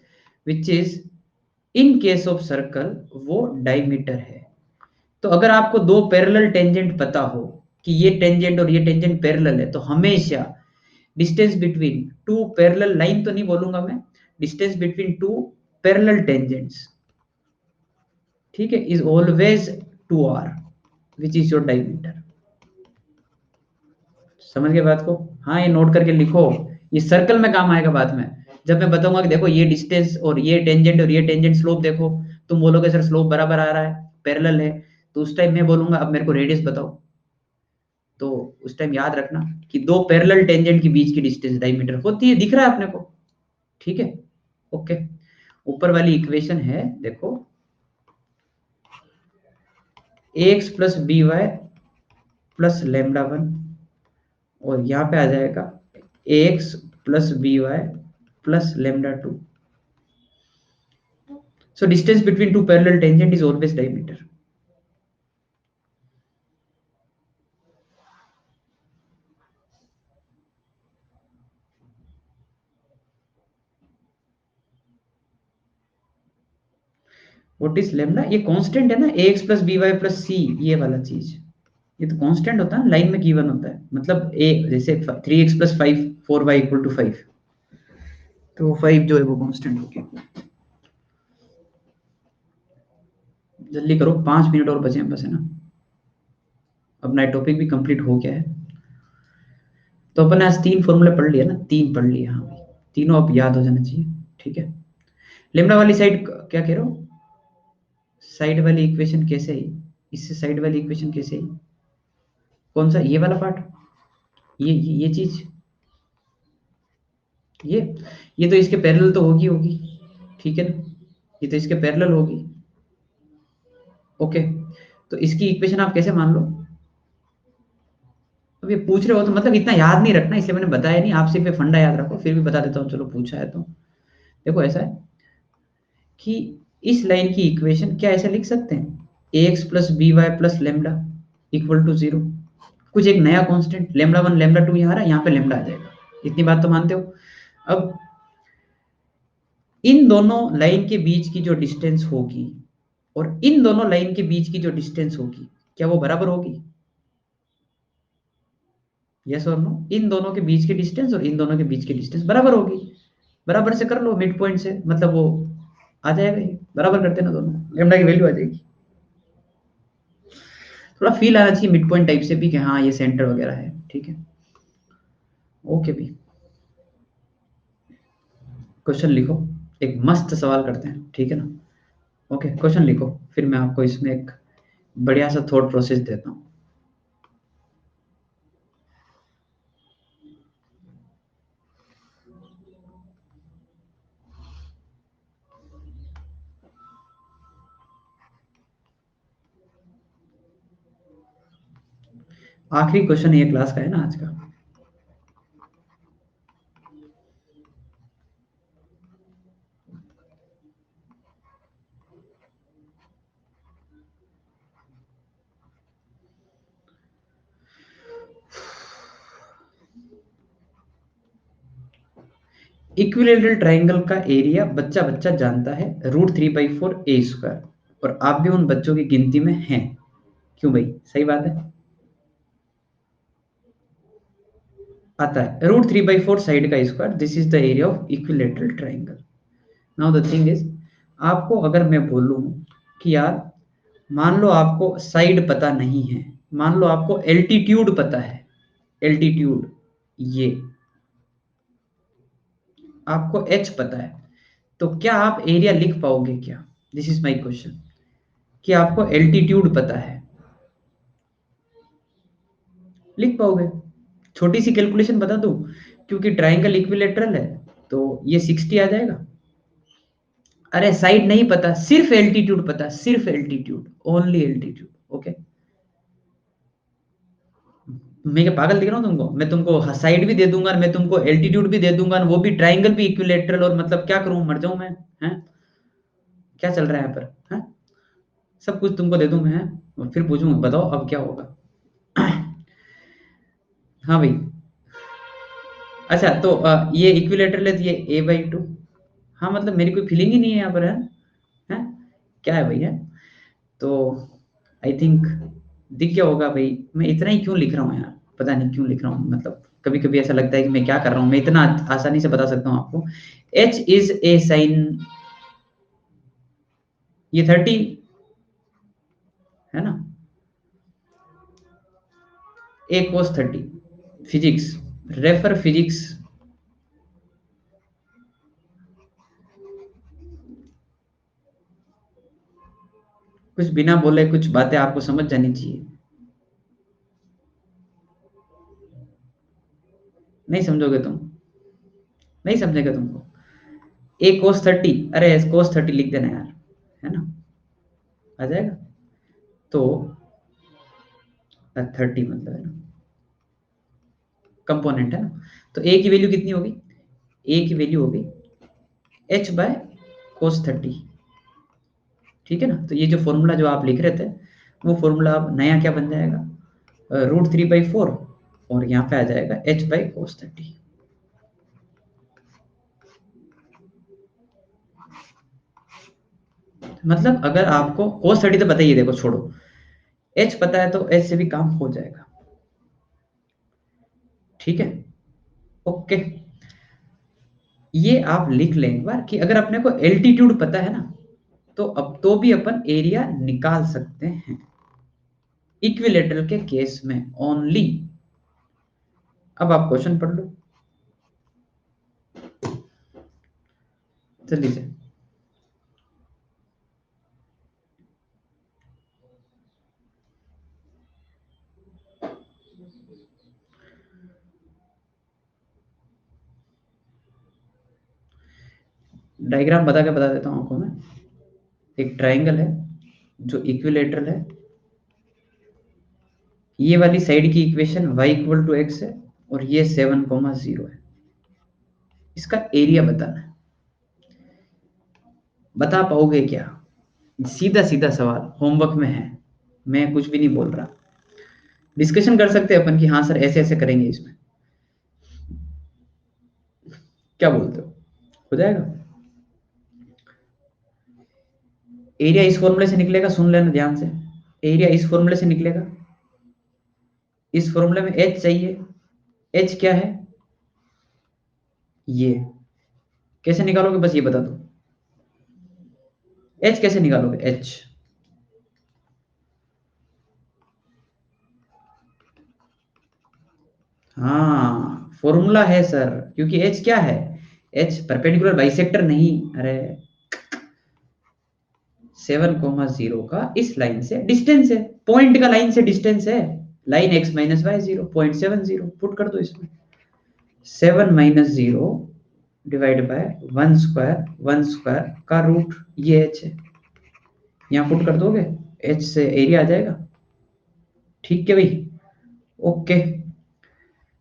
A: which is in case of circle वो डायमीटर है। तो अगर आपको दो पैरेलल टेंजेंट पता हो कि ये टेंजेंट और ये टेंजेंट पैरेलल है, तो हमेशा distance between two parallel line तो नहीं बोलूंगा मैं, distance between two parallel tangents, ठीक है, is always 2r which is your diameter. समझ गए बात को? हाँ, ये नोट करके लिखो, ये सर्कल में काम आएगा बाद में, जब मैं बताऊंगा कि देखो ये डिस्टेंस और ये टेंजेंट स्लोप देखो, तुम बोलोगे सर स्लोप बराबर आ रहा है, पैरेलल है, तो उस टाइम मैं बोलूंगा अब मेरे को रेडियस बताओ। तो उस टाइम याद रखना कि दो पैरेलल टेंजेंट के बीच की डिस्टेंस डायमीटर होती है, दिख रहा है अपने को? ठीक है, ओके। ऊपर वाली इक्वेशन है देखो, a x plus B Y plus lambda one, और यहाँ पे आ जाएगा a x plus B Y plus lambda two. So distance between two parallel tangent is always diameter. What is lambda? ये कांस्टेंट है ना, ax plus B Y plus c, ये वाला चीज, ये तो कांस्टेंट होता है, लाइन में गिवन होता है, मतलब a जैसे 3x plus 5 4y equal to 5, तो वो 5 जो है वो कांस्टेंट हो गया। जल्दी करो, 5 मिनट और बचे हैं बस, है ना? अपना टॉपिक भी कंप्लीट हो गया है। तो अपन ने आज 3 फॉर्मूले पढ़ लिया ना, 3 पढ़ लिए, हाँ भाई, तीनों अब याद हो जाना चाहिए, ठीक है। लेमडा वाली साइड क्या कह रहे हो? साइड वाली इक्वेशन कैसे आई? इससे साइड वाली इक्वेशन कैसे आई? कौन सा, ये वाला पार्ट? ये चीज, ये ये तो इसके पैरेलल तो होगी होगी, ठीक है ना, ये तो इसके पैरेलल होगी। ओके, तो इसकी इक्वेशन आप कैसे मान लो? अब ये पूछ रहे हो तो मतलब इतना याद नहीं रखना, इसलिए मैंने बताया नहीं, आप सिर्फ ये फंडा याद रखो, फिर भी बता देता हूँ, चलो पूछा है तो। देखो ऐसा है कि इस लाइन की इक्वेशन क्या ऐसे लिख सकते हैं, a x plus B Y plus lambda equal to 0, कुछ एक नया constant lambda one lambda two यहाँ आ रहा है, यहाँ पे लेमडा आ जाएगा, इतनी बात तो मानते हो? अब इन दोनों लाइन के बीच की जो डिस्टेंस होगी और इन दोनों लाइन के बीच की जो डिस्टेंस होगी, क्या वो बराबर होगी? यस और नो? इन दोनों के बीच की डिस्टेंस और इन दोनों के बीच की डिस्टेंस बराबर होगी। बराबर से कर लो मिड पॉइंट से, मतलब वो आ जाएगा ही, बराबर करते ना दोनों, लेमडा की वैल्यू आ जाएगी। थोड़ा फील आना चाहिए मिड पॉइंट टाइप से भी कि हाँ ये सेंटर वगैरह है, ठीक है। ओके भी, क्वेश्चन लिखो, एक मस्त सवाल करते हैं, ठीक है ना? ओके, क्वेश्चन लिखो, फिर मैं आपको इसमें एक बढ़िया सा थॉट प्रोसेस देता हूँ। आखिरी क्वेश्चन ये क्लास का है ना आज का। इक्विलेटरल ट्राइंगल का एरिया बच्चा बच्चा जानता है, √3/4 a², और आप भी उन बच्चों की गिनती में हैं। क्यों भाई, सही बात है, आता है √3/4 साइड का square, this is the area of equilateral triangle. Now the thing is, आपको अगर मैं बोलूं कि यार मान लो आपको साइड पता नहीं है, मान लो आपको एल्टीट्यूड पता है, एल्टीट्यूड ये आपको एच पता है, तो क्या आप एरिया लिख पाओगे क्या? दिस इज माय क्वेश्चन, कि आपको एल्टीट्यूड पता है, लिख पाओगे? छोटी सी कैलकुलेशन बता दूं, क्योंकि ट्राइंगल इक्विलेटरल है तो ये 60 आ जाएगा। अरे साइड नहीं पता, सिर्फ एल्टीट्यूड पता, सिर्फ एल्टीट्यूड, ओनली एल्टीट्यूड। ओके, मैं क्या पागल दिख रहा हूँ तुमको? मैं तुमको साइड भी दे दूंगा और मैं तुमको एल्टीट्यूड भी दे दूंगा, और वो भी ट्राइंगल भी इक्विलेटरल, और मतलब क्या करूं, मर जाऊं मैं? हैं? क्या चल रहा है यहाँ पर? हैं? सब कुछ तुमको दे दूं मैं, हैं? और फिर पूछूंगा बताओ अब क्या होगा? हाँ भाई। अच्छा तो ये इक्विलेटरल है तो ये a/2। हाँ मतलब मेरी कोई फीलिंग ही नहीं है यहाँ पर, है? हैं? क्या है भैया? तो आई थिंक दिख गया होगा भाई, मैं इतना ही क्यों लिख रहा हूँ यार, पता नहीं क्यों लिख रहा हूँ, मतलब कभी कभी ऐसा लगता है कि मैं क्या कर रहा हूँ, मैं इतना आसानी से बता सकता हूँ आपको। h इज ए साइन, ये 30 है ना, a cos 30, physics, refer physics. कुछ बिना बोले कुछ बातें आपको समझ जानी चाहिए, नहीं समझोगे तुम, नहीं समझेगा तुमको। a cos 30, अरे cos 30 लिख देना यार, है ना, आ जाएगा। तो 30 मतलब है ना, कंपोनेंट है ना, तो a की वैल्यू कितनी होगी? a की वैल्यू होगी h/cos 30। ठीक है ना, तो ये जो फॉर्मूला जो आप लिख रहे थे, वो फॉर्मूला अब नया क्या बन जाएगा? √3/4, और यहाँ पे आ जाएगा h/cos 30। मतलब अगर आपको cos 30 तो पता ही है, देखो छोड़ो, h पता है तो h से भी काम हो जाएगा। ठीक है, ओके, ये आप लिख लें एक बार कि अगर अपने को एल्टीट्यूड पता है ना, तो अब तो भी अपन एरिया निकाल सकते हैं, इक्विलेटरल के केस में ओनली। अब आप क्वेश्चन पढ़ लो जल्दी से। डायग्राम बता देता हूं आपको मैं। एक ट्राइंगल है जो इक्विलेटरल है, ये वाली साइड की इक्वेशन y = x है, और ये 7,0 है। इसका एरिया बताना है, बता पाओगे क्या? सीधा सीधा सवाल, होमवर्क में है, मैं कुछ भी नहीं बोल रहा। डिस्कशन कर सकते हैं अपन कि हाँ सर ऐसे ऐसे करेंगे इसमें, क्या बोलते हो जाएगा? एरिया इस फॉर्मूले से निकलेगा, सुन लेना ध्यान से, एरिया इस फॉर्मूले से निकलेगा। इस फॉर्मूले में h चाहिए, h क्या है? ये कैसे निकालोगे, बस ये बता दो, h कैसे निकालोगे? h हाँ फॉर्मूला है सर, क्योंकि h क्या है? h परपेंडिकुलर बाइसेक्टर नहीं, अरे 7,0 का इस लाइन से डिस्टेंस है, पॉइंट का लाइन से डिस्टेंस है, लाइन x-y 0.70, पुट कर दो इसमें, 7 - 0 डिवाइड बाय 1² का रूट, ये h है, यहाँ पुट कर दोगे, h से एरिया आ जाएगा। ठीक है भाई, ओके।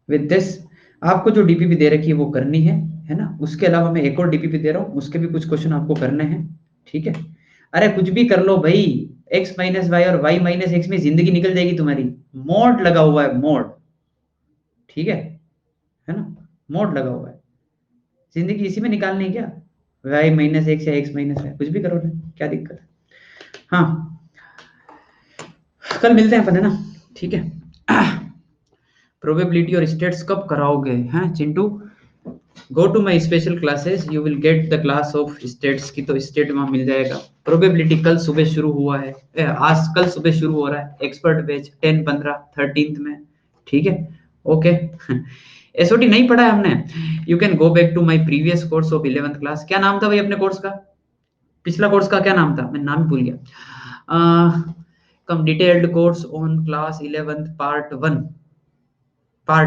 A: विद दिस आपको जो डीपीपी दे रखी है वो करनी है ना, उसके अलावा मैं एक और डीपीपी दे रहा हूँ, उसके भी कुछ क्वेश्चन आपको करने हैं। ठीक है, अरे कुछ भी कर लो भाई, x-y और y-x में जिंदगी निकल जाएगी तुम्हारी, मोड लगा हुआ है, मोड। ठीक है ना, मोड लगा हुआ है, जिंदगी इसी में निकालनी है क्या? y-x या x-y, कुछ भी करो ना, क्या दिक्कत है? हाँ, कल मिलते हैं अपन, है ना? ठीक है। प्रोबेबिलिटी और स्टेट्स कब कराओगे हैं Chintu? Go to my special classes, you will get the class of stats की, तो स्टेट वहां मिल जाएगा। प्रोबेबिलिटी कल सुबह शुरू हुआ है, आज कल सुबह शुरू हो रहा है, एक्सपर्ट बैच 10, 15, 13 में, ठीक है, ओके। एसओटी नहीं पढ़ा है हमने, you can go back to my previous course of 11th class. क्या नाम था भाई अपने कोर्स का, पिछला कोर्स का क्या नाम था, मैं नाम भूल गया। कम detailed course on class 11th part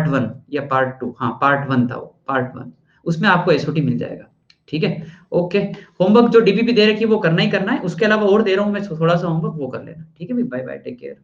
A: 1 या पार्ट 2, हाँ पार्ट 1 था वो, पार्ट 1, उसमें आपको एसओटी मिल जाएगा, ठीक है, ओके। होमवर्क जो डीपीपी दे रखी है वो करना ही करना है, उसके अलावा और दे रहा हूँ मैं थोड़ा सा होमवर्क, वो कर लेना, ठीक है भाई, बाय बाय, टेक केयर।